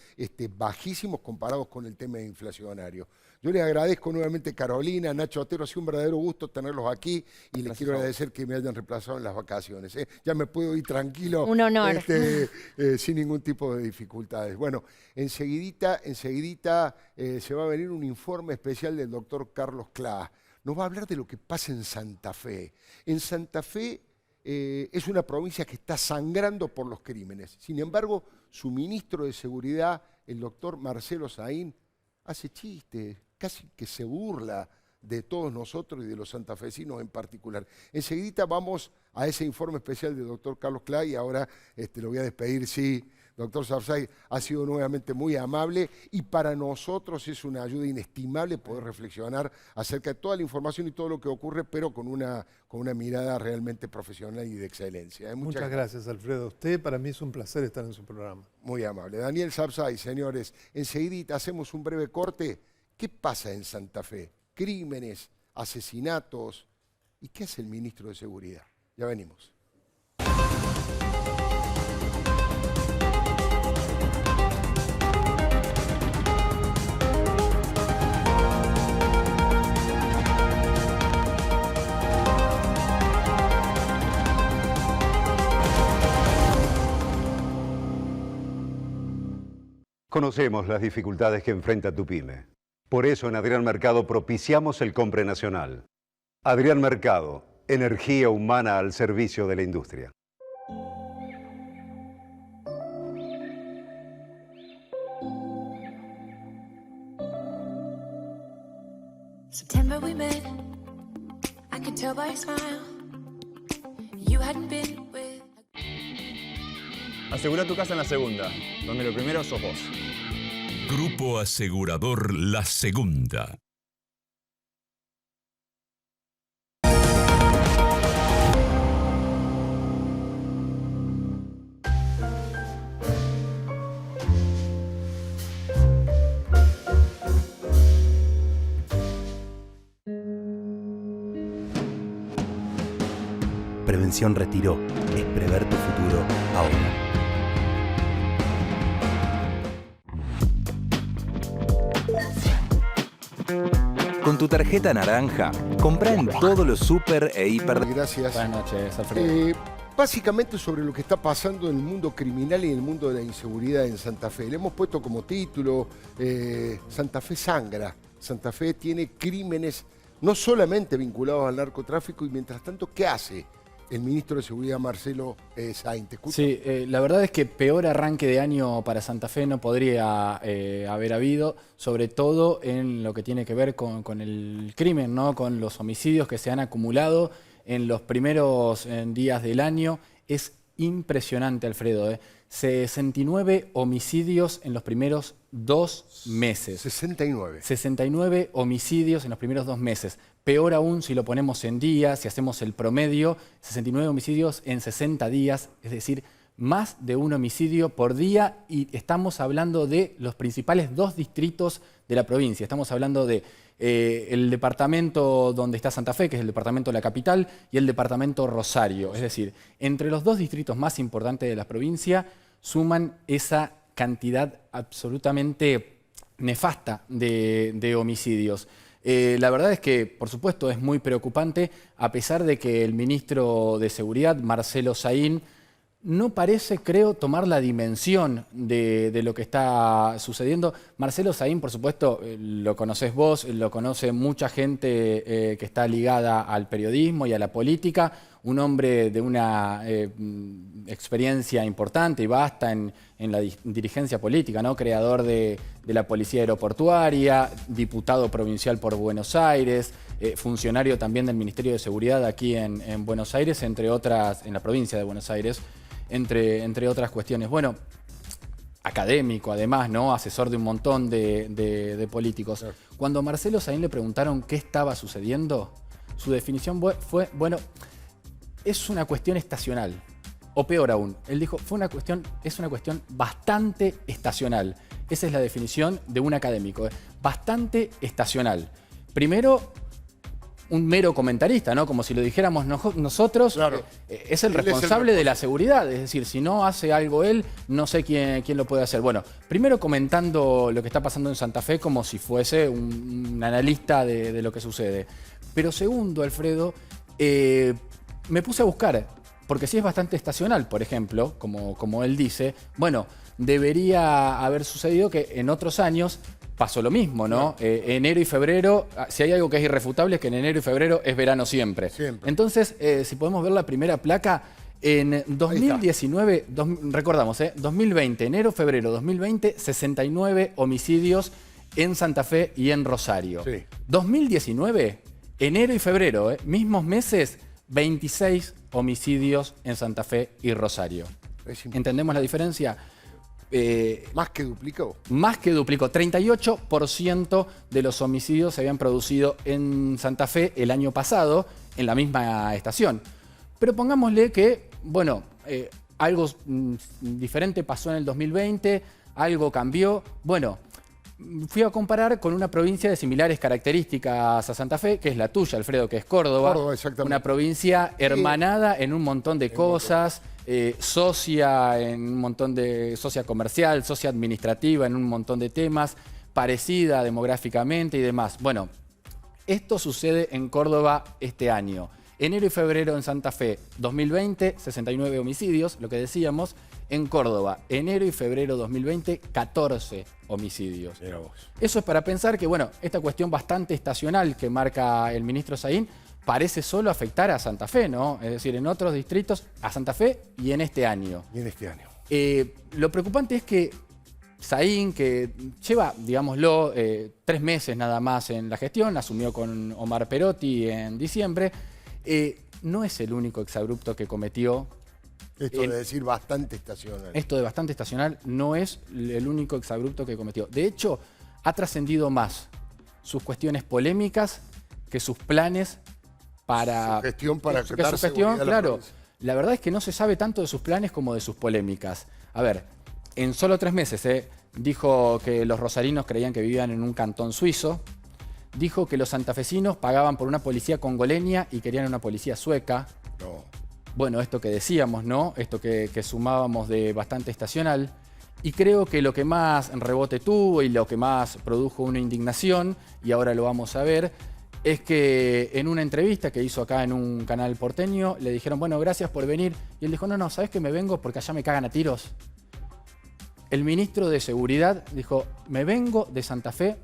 bajísimos comparados con el tema inflacionario. Yo les agradezco nuevamente, Carolina, Nacho Otero, ha sido un verdadero gusto tenerlos aquí, y les quiero agradecer que me hayan reemplazado en las vacaciones. Ya me puedo ir tranquilo. Un honor. Sin ningún tipo de dificultades. Bueno, enseguidita se va a venir un informe especial del doctor Carlos Claas. Nos va a hablar de lo que pasa en Santa Fe. En Santa Fe es una provincia que está sangrando por los crímenes. Sin embargo, su ministro de Seguridad, el doctor Marcelo Saín, hace chistes, casi que se burla de todos nosotros y de los santafesinos en particular. Enseguidita vamos a ese informe especial del doctor Carlos Claas, y ahora lo voy a despedir. Sí, doctor Sabzai, ha sido nuevamente muy amable, y para nosotros es una ayuda inestimable poder reflexionar acerca de toda la información y todo lo que ocurre, pero con una mirada realmente profesional y de excelencia. Muchas gracias, Alfredo. Usted, para mí es un placer estar en su programa. Muy amable. Daniel Sabzai, señores, enseguidita hacemos un breve corte. ¿Qué pasa en Santa Fe? crímenes, asesinatos. ¿Y qué hace el ministro de Seguridad? Ya venimos. Conocemos las dificultades que enfrenta tu pyme. Por eso en Adrián Mercado propiciamos el Compre Nacional. Adrián Mercado, energía humana al servicio de la industria. September we met. I could tell by your smile. You hadn't been with. Asegura tu casa en La Segunda, donde lo primero sos vos. Grupo Asegurador La Segunda. Prevención Retiro es prever tu futuro ahora. Con tu tarjeta naranja, compra en todos los super e hiper... Gracias. Buenas noches, Alfredo. Básicamente sobre lo que está pasando en el mundo criminal y en el mundo de la inseguridad en Santa Fe. Le hemos puesto como título Santa Fe sangra. Santa Fe tiene crímenes no solamente vinculados al narcotráfico y mientras tanto, ¿qué hace el ministro de Seguridad Marcelo Saín? ¿Te escucho? Sí, la verdad es que peor arranque de año para Santa Fe no podría haber habido, sobre todo en lo que tiene que ver con el crimen, ¿no? Con los homicidios que se han acumulado en los primeros días del año. Es impresionante, Alfredo. 69 homicidios en los primeros 2 meses. 69. 69 homicidios en los primeros 2 meses. Peor aún si lo ponemos en días, si hacemos el promedio, 69 homicidios en 60 días, es decir, más de un homicidio por día, y estamos hablando de los principales 2 distritos de la provincia. Estamos hablando de el departamento donde está Santa Fe, que es el departamento de la capital, y el departamento Rosario. Es decir, entre los 2 distritos más importantes de la provincia suman esa cantidad absolutamente nefasta de homicidios. La verdad es que, por supuesto, es muy preocupante, a pesar de que el ministro de Seguridad, Marcelo Saín, no parece, creo, tomar la dimensión de lo que está sucediendo. Marcelo Saín, por supuesto, lo conocés vos, lo conoce mucha gente que está ligada al periodismo y a la política, un hombre de una experiencia importante y vasta en la dirigencia política, ¿no? Creador de la Policía Aeroportuaria, diputado provincial por Buenos Aires, funcionario también del Ministerio de Seguridad aquí en Buenos Aires, entre otras, en la provincia de Buenos Aires, entre otras cuestiones. Bueno, académico además, ¿no? Asesor de un montón de políticos. Cuando a Marcelo Saín le preguntaron qué estaba sucediendo, su definición fue, bueno, es una cuestión estacional. O peor aún, él dijo, es una cuestión bastante estacional. Esa es la definición de un académico, bastante estacional. Primero, un mero comentarista, ¿no? Como si lo dijéramos nosotros, claro. Es el responsable de la seguridad. Es decir, si no hace algo él, no sé quién lo puede hacer. Bueno, primero comentando lo que está pasando en Santa Fe como si fuese un analista de lo que sucede. Pero segundo, Alfredo, me puse a buscar, porque sí es bastante estacional, por ejemplo, como él dice, bueno, debería haber sucedido que en otros años pasó lo mismo, ¿no? Enero y febrero, si hay algo que es irrefutable es que en enero y febrero es verano siempre. Entonces, si podemos ver la primera placa, en 2019, recordamos, 2020, enero, febrero, 2020, 69 homicidios en Santa Fe y en Rosario. 2019, enero y febrero, mismos meses, 26 homicidios en Santa Fe y Rosario. ¿Entendemos la diferencia? Más que duplicó. Más que duplicó. 38% de los homicidios se habían producido en Santa Fe el año pasado, en la misma estación. Pero pongámosle que, bueno, algo diferente pasó en el 2020, algo cambió. Bueno, fui a comparar con una provincia de similares características a Santa Fe, que es la tuya, Alfredo, que es Córdoba. Córdoba, exactamente. Una provincia hermanada en un montón de cosas, socia en un montón de... socia comercial, socia administrativa en un montón de temas, parecida demográficamente y demás. Bueno, esto sucede en Córdoba este año. Enero y febrero en Santa Fe, 2020, 69 homicidios, lo que decíamos. En Córdoba, enero y febrero 2020, 14 homicidios. Eso es para pensar que, bueno, esta cuestión bastante estacional que marca el ministro Saín parece solo afectar a Santa Fe, ¿no? Es decir, en otros distritos, a Santa Fe y en este año. Y en este año. Lo preocupante es que Saín, que lleva, digámoslo, 3 meses nada más en la gestión, asumió con Omar Perotti en diciembre, no es el único exabrupto que cometió. Esto de decir bastante estacional. Esto de bastante estacional no es el único exabrupto que cometió. De hecho, ha trascendido más sus cuestiones polémicas que sus planes para... Su gestión para su dar gestión, seguridad a la claro. provincia. La verdad es que no se sabe tanto de sus planes como de sus polémicas. A ver, en solo 3 meses dijo que los rosarinos creían que vivían en un cantón suizo. Dijo que los santafesinos pagaban por una policía congoleña y querían una policía sueca. No. Bueno, esto que decíamos, ¿no? Esto que sumábamos de bastante estacional. Y creo que lo que más rebote tuvo y lo que más produjo una indignación, y ahora lo vamos a ver, es que en una entrevista que hizo acá en un canal porteño, le dijeron, bueno, gracias por venir. Y él dijo, no, ¿sabes que me vengo porque allá me cagan a tiros? El ministro de Seguridad dijo, me vengo de Santa Fe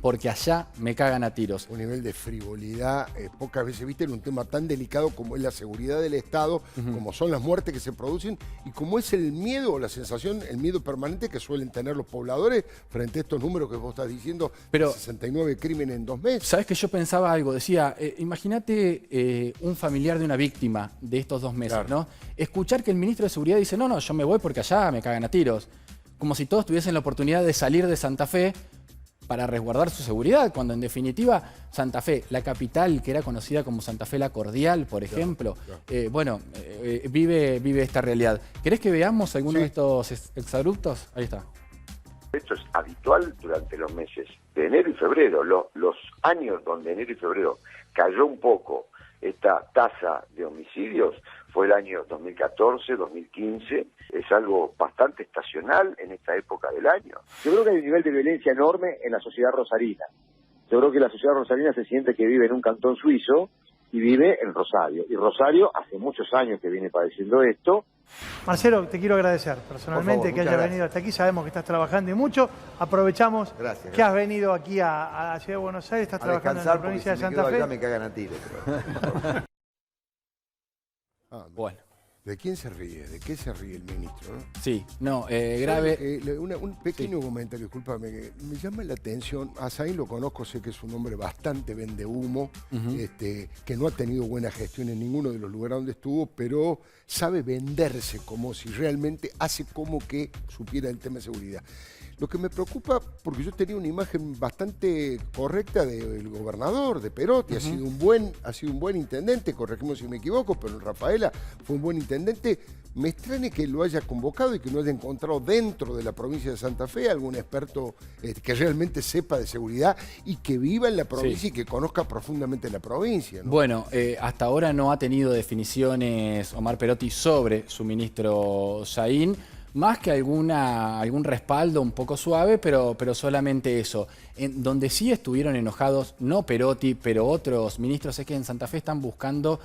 porque allá me cagan a tiros. Un nivel de frivolidad, pocas veces viste, en un tema tan delicado como es la seguridad del Estado, como son las muertes que se producen y como es el miedo o la sensación, el miedo permanente que suelen tener los pobladores frente a estos números que vos estás diciendo, pero 69 crímenes en 2 meses. ¿Sabés que yo pensaba algo? Decía, imagínate un familiar de una víctima de estos 2 meses, claro, ¿no? Escuchar que el ministro de Seguridad dice, no, yo me voy porque allá me cagan a tiros. Como si todos tuviesen la oportunidad de salir de Santa Fe para resguardar su seguridad, cuando en definitiva Santa Fe, la capital que era conocida como Santa Fe la Cordial, por ejemplo, vive esta realidad. ¿Querés que veamos alguno de estos exabruptos? Ahí está. Esto es habitual durante los meses de enero y febrero, los años donde enero y febrero cayó un poco esta tasa de homicidios, fue el año 2014, 2015, es algo bastante estacional en esta época del año. Yo creo que hay un nivel de violencia enorme en la sociedad rosarina. Yo creo que la sociedad rosarina se siente que vive en un cantón suizo y vive en Rosario. Y Rosario hace muchos años que viene padeciendo esto. Marcelo, te quiero agradecer personalmente que hayas venido hasta aquí. Sabemos que estás trabajando y mucho. Aprovechamos que has venido aquí a la Ciudad de Buenos Aires, estás trabajando en la provincia de Santa Fe. Allá me cagan a tiros. Bueno. ¿De quién se ríe? ¿De qué se ríe el ministro? Sí, grave. Un pequeño comentario, discúlpame, que me llama la atención. A Saín lo conozco, sé que es un hombre bastante vendehumo, que no ha tenido buena gestión en ninguno de los lugares donde estuvo, pero sabe venderse como si realmente hace como que supiera el tema de seguridad. Lo que me preocupa, porque yo tenía una imagen bastante correcta del gobernador, de Perotti, ha sido un buen intendente, corregimos si me equivoco, pero Rafaela fue un buen intendente. Me extraña que lo haya convocado y que no haya encontrado dentro de la provincia de Santa Fe algún experto que realmente sepa de seguridad y que viva en la provincia y que conozca profundamente la provincia, ¿no? Bueno, hasta ahora no ha tenido definiciones Omar Perotti sobre su ministro Saín, más que algún respaldo un poco suave, pero solamente eso. En donde sí estuvieron enojados, no Perotti, pero otros ministros, es que en Santa Fe están buscando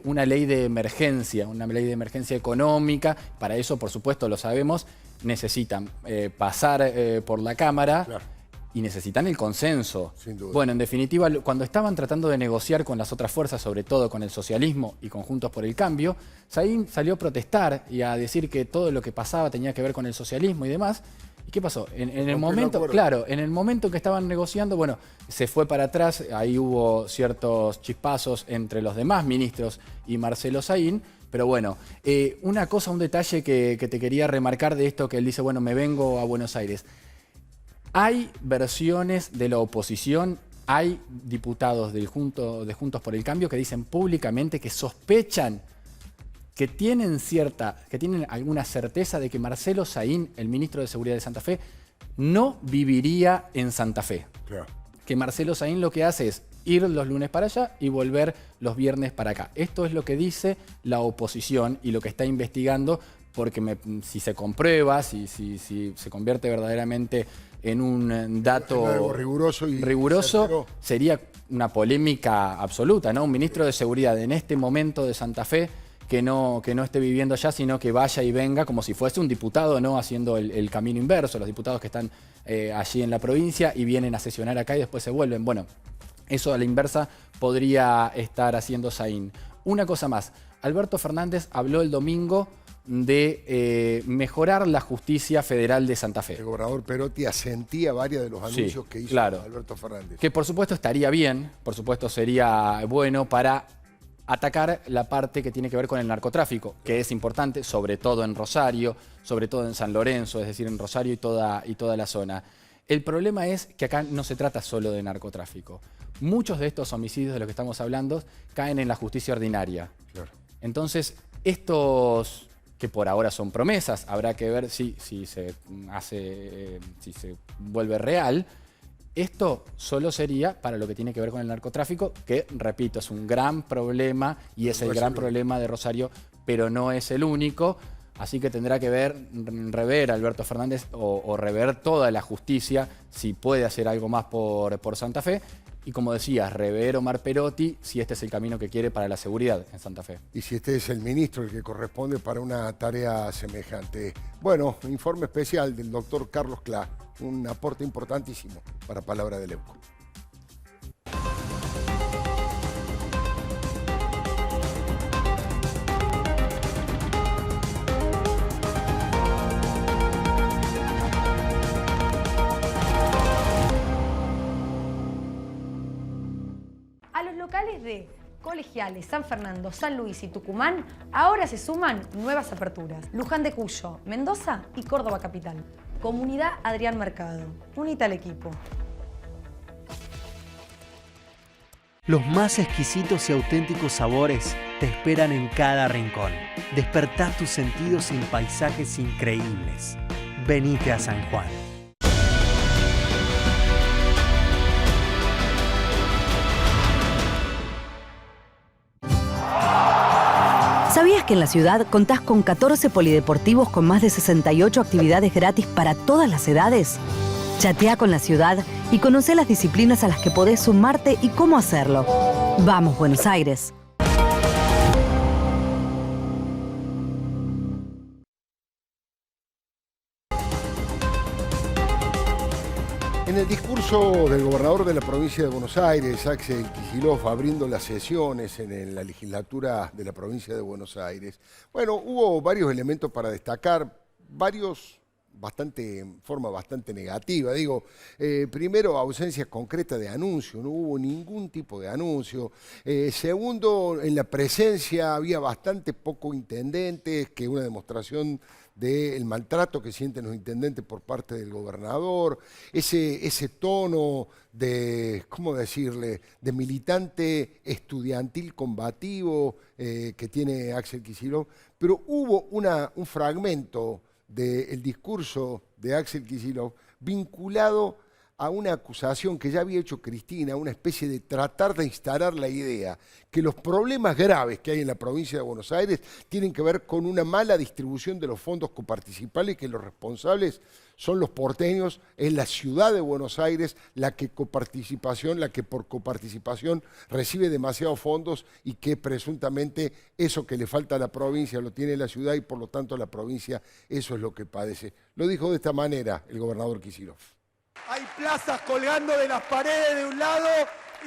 una ley de emergencia económica. Para eso, por supuesto, lo sabemos, necesitan pasar por la Cámara. Claro. Y necesitan el consenso. Sin duda. Bueno, en definitiva, cuando estaban tratando de negociar con las otras fuerzas, sobre todo con el socialismo y con Juntos por el Cambio, Saín salió a protestar y a decir que todo lo que pasaba tenía que ver con el socialismo y demás. ¿Y qué pasó? En el momento, claro, en el momento que estaban negociando, bueno, se fue para atrás, ahí hubo ciertos chispazos entre los demás ministros y Marcelo Saín. Pero bueno, un detalle que te quería remarcar de esto que él dice, bueno, me vengo a Buenos Aires. Hay versiones de la oposición, hay diputados de Juntos por el Cambio que dicen públicamente que sospechan, que tienen alguna certeza de que Marcelo Saín, el ministro de Seguridad de Santa Fe, no viviría en Santa Fe. Claro. Que Marcelo Saín lo que hace es ir los lunes para allá y volver los viernes para acá. Esto es lo que dice la oposición y lo que está investigando, porque si se comprueba, si se convierte verdaderamente en un dato riguroso, sería una polémica absoluta, ¿no? Un ministro de Seguridad en este momento de Santa Fe que no esté viviendo allá, sino que vaya y venga como si fuese un diputado, ¿no? Haciendo el camino inverso, los diputados que están allí en la provincia y vienen a sesionar acá y después se vuelven. Bueno, eso a la inversa podría estar haciendo Saín. Una cosa más, Alberto Fernández habló el domingo de mejorar la justicia federal de Santa Fe. El gobernador Perotti asentía varios de los anuncios que hizo Alberto Fernández. Que por supuesto estaría bien, por supuesto sería bueno para atacar la parte que tiene que ver con el narcotráfico, que es importante, sobre todo en Rosario, sobre todo en San Lorenzo, es decir, en Rosario y toda la zona. El problema es que acá no se trata solo de narcotráfico. Muchos de estos homicidios de los que estamos hablando caen en la justicia ordinaria. Claro. Entonces, estos que por ahora son promesas, habrá que ver si se vuelve real. Esto solo sería para lo que tiene que ver con el narcotráfico, que, repito, es un gran problema y es el gran problema de Rosario, pero no es el único. Así que tendrá que rever Alberto Fernández o rever toda la justicia si puede hacer algo más por Santa Fe. Y como decía, rever Omar Perotti si este es el camino que quiere para la seguridad en Santa Fe. Y si este es el ministro el que corresponde para una tarea semejante. Bueno, informe especial del doctor Carlos Clá, un aporte importantísimo para Palabra de Leuco. A los locales de Colegiales, San Fernando, San Luis y Tucumán ahora se suman nuevas aperturas. Luján de Cuyo, Mendoza y Córdoba Capital. Comunidad Adrián Mercado. Unite al equipo. Los más exquisitos y auténticos sabores te esperan en cada rincón. Despertá tus sentidos en paisajes increíbles. Venite a San Juan. ¿Sabías que en la ciudad contás con 14 polideportivos con más de 68 actividades gratis para todas las edades? Chatea con la ciudad y conocé las disciplinas a las que podés sumarte y cómo hacerlo. ¡Vamos, Buenos Aires! En el discurso del gobernador de la provincia de Buenos Aires, Axel Kicillof, abriendo las sesiones en la legislatura de la provincia de Buenos Aires, bueno, hubo varios elementos para destacar, varios en forma bastante negativa. Digo, primero, ausencia concreta de anuncio, no hubo ningún tipo de anuncio. Segundo, en la presencia había bastante poco intendentes, que una demostración del maltrato que sienten los intendentes por parte del gobernador, ese tono de, ¿cómo decirle?, de militante estudiantil combativo que tiene Axel Kicillof, pero hubo un fragmento del discurso de Axel Kicillof vinculado a una acusación que ya había hecho Cristina, una especie de tratar de instalar la idea que los problemas graves que hay en la provincia de Buenos Aires tienen que ver con una mala distribución de los fondos coparticipales, que los responsables son los porteños, es la ciudad de Buenos Aires la que por coparticipación recibe demasiados fondos y que presuntamente eso que le falta a la provincia lo tiene la ciudad y por lo tanto la provincia eso es lo que padece. Lo dijo de esta manera el gobernador Kicillof. Hay plazas colgando de las paredes de un lado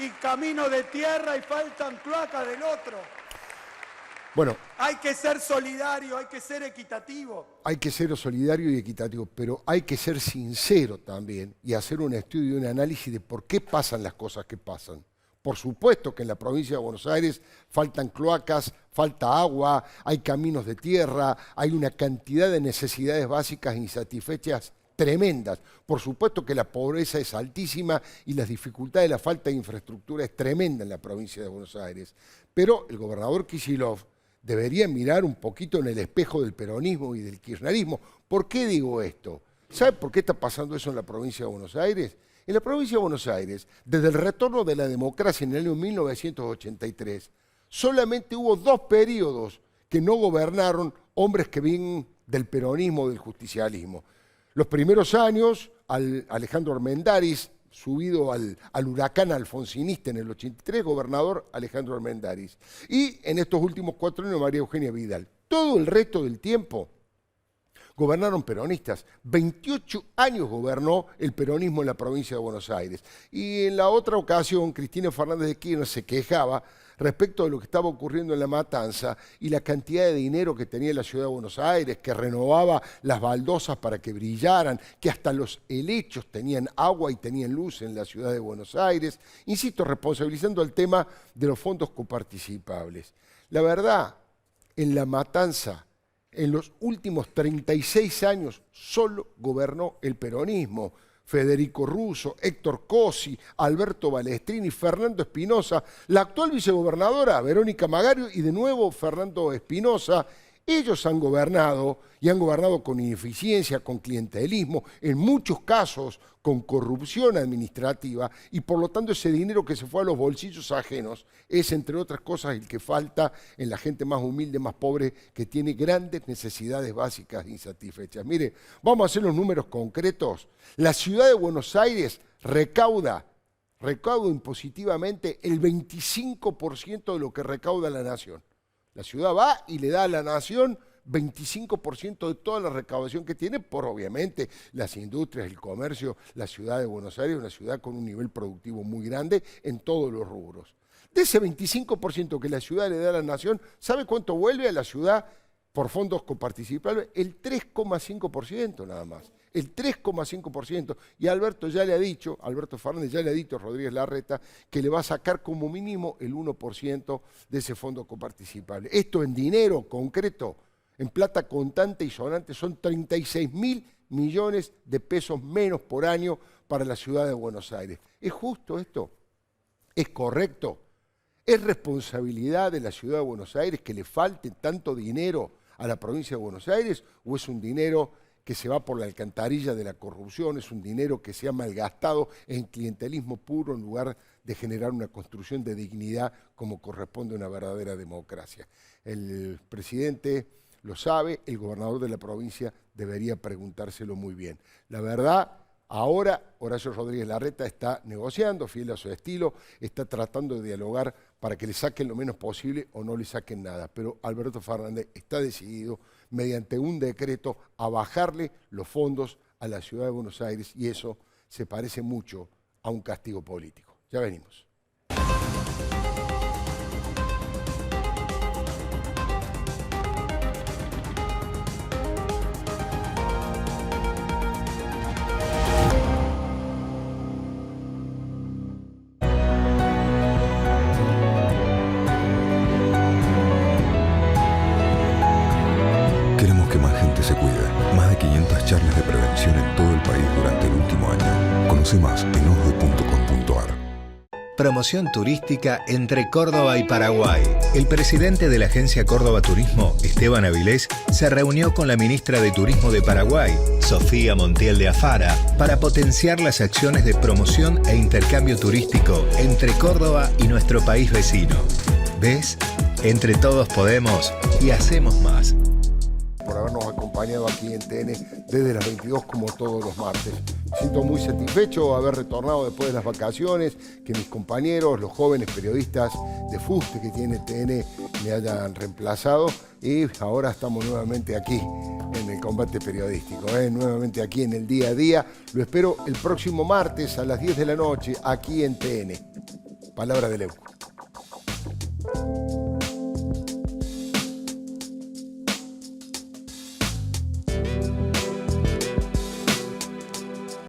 y caminos de tierra y faltan cloacas del otro. Bueno, hay que ser solidario, hay que ser equitativo. Hay que ser solidario y equitativo, pero hay que ser sincero también y hacer un estudio y un análisis de por qué pasan las cosas que pasan. Por supuesto que en la provincia de Buenos Aires faltan cloacas, falta agua, hay caminos de tierra, hay una cantidad de necesidades básicas insatisfechas tremendas. Por supuesto que la pobreza es altísima y las dificultades de la falta de infraestructura es tremenda en la provincia de Buenos Aires. Pero el gobernador Kicillof debería mirar un poquito en el espejo del peronismo y del kirchnerismo. ¿Por qué digo esto? ¿Sabe por qué está pasando eso en la provincia de Buenos Aires? En la provincia de Buenos Aires, desde el retorno de la democracia en el año 1983, solamente hubo 2 periodos que no gobernaron hombres que vienen del peronismo, del justicialismo. Los primeros años, Alejandro Armendáriz, subido al huracán alfonsinista en el 83, gobernador Alejandro Armendáriz. Y en estos últimos 4 años, María Eugenia Vidal. Todo el resto del tiempo gobernaron peronistas. 28 años gobernó el peronismo en la provincia de Buenos Aires. Y en la otra ocasión, Cristina Fernández de Kirchner se quejaba respecto de lo que estaba ocurriendo en La Matanza y la cantidad de dinero que tenía la ciudad de Buenos Aires, que renovaba las baldosas para que brillaran, que hasta los helechos tenían agua y tenían luz en la ciudad de Buenos Aires. Insisto, responsabilizando el tema de los fondos coparticipables. La verdad, en La Matanza, en los últimos 36 años, solo gobernó el peronismo. Federico Russo, Héctor Cosi, Alberto Balestrini, Fernando Espinosa, la actual vicegobernadora Verónica Magario y de nuevo Fernando Espinosa. Ellos han gobernado y han gobernado con ineficiencia, con clientelismo, en muchos casos con corrupción administrativa y por lo tanto ese dinero que se fue a los bolsillos ajenos es, entre otras cosas, el que falta en la gente más humilde, más pobre, que tiene grandes necesidades básicas insatisfechas. Mire, vamos a hacer los números concretos. La ciudad de Buenos Aires recauda impositivamente el 25% de lo que recauda la nación. La ciudad va y le da a la nación 25% de toda la recaudación que tiene por, obviamente, las industrias, el comercio. La ciudad de Buenos Aires es una ciudad con un nivel productivo muy grande en todos los rubros. De ese 25% que la ciudad le da a la nación, ¿sabe cuánto vuelve a la ciudad por fondos coparticipables? El 3,5% nada más. El 3,5%. Y Alberto Fernández ya le ha dicho a Rodríguez Larreta que le va a sacar como mínimo el 1% de ese fondo coparticipable. Esto en dinero concreto, en plata contante y sonante, son 36.000 millones de pesos menos por año para la ciudad de Buenos Aires. ¿Es justo esto? ¿Es correcto? ¿Es responsabilidad de la ciudad de Buenos Aires que le falte tanto dinero a la provincia de Buenos Aires? ¿O es un dinero que se va por la alcantarilla de la corrupción, es un dinero que se ha malgastado en clientelismo puro en lugar de generar una construcción de dignidad como corresponde a una verdadera democracia? El presidente lo sabe, el gobernador de la provincia debería preguntárselo muy bien. La verdad, ahora Horacio Rodríguez Larreta está negociando, fiel a su estilo, está tratando de dialogar para que le saquen lo menos posible o no le saquen nada. Pero Alberto Fernández está decidido, mediante un decreto, a bajarle los fondos a la ciudad de Buenos Aires y eso se parece mucho a un castigo político. Ya venimos. Se cuide. Más de 500 charlas de prevención en todo el país durante el último año. Conoce más en osde.com.ar. Promoción turística entre Córdoba y Paraguay. El presidente de la agencia Córdoba Turismo, Esteban Avilés, se reunió con la ministra de Turismo de Paraguay, Sofía Montiel de Afara, para potenciar las acciones de promoción e intercambio turístico entre Córdoba y nuestro país vecino. ¿Ves? Entre todos podemos y hacemos más. Por habernos acompañado aquí en TN desde las 22 como todos los martes. Me siento muy satisfecho de haber retornado después de las vacaciones, que mis compañeros, los jóvenes periodistas de Fuste que tiene TN, me hayan reemplazado y ahora estamos nuevamente aquí en el combate periodístico, nuevamente aquí en el día a día. Lo espero el próximo martes a las 10 de la noche aquí en TN. Palabra de Leuco.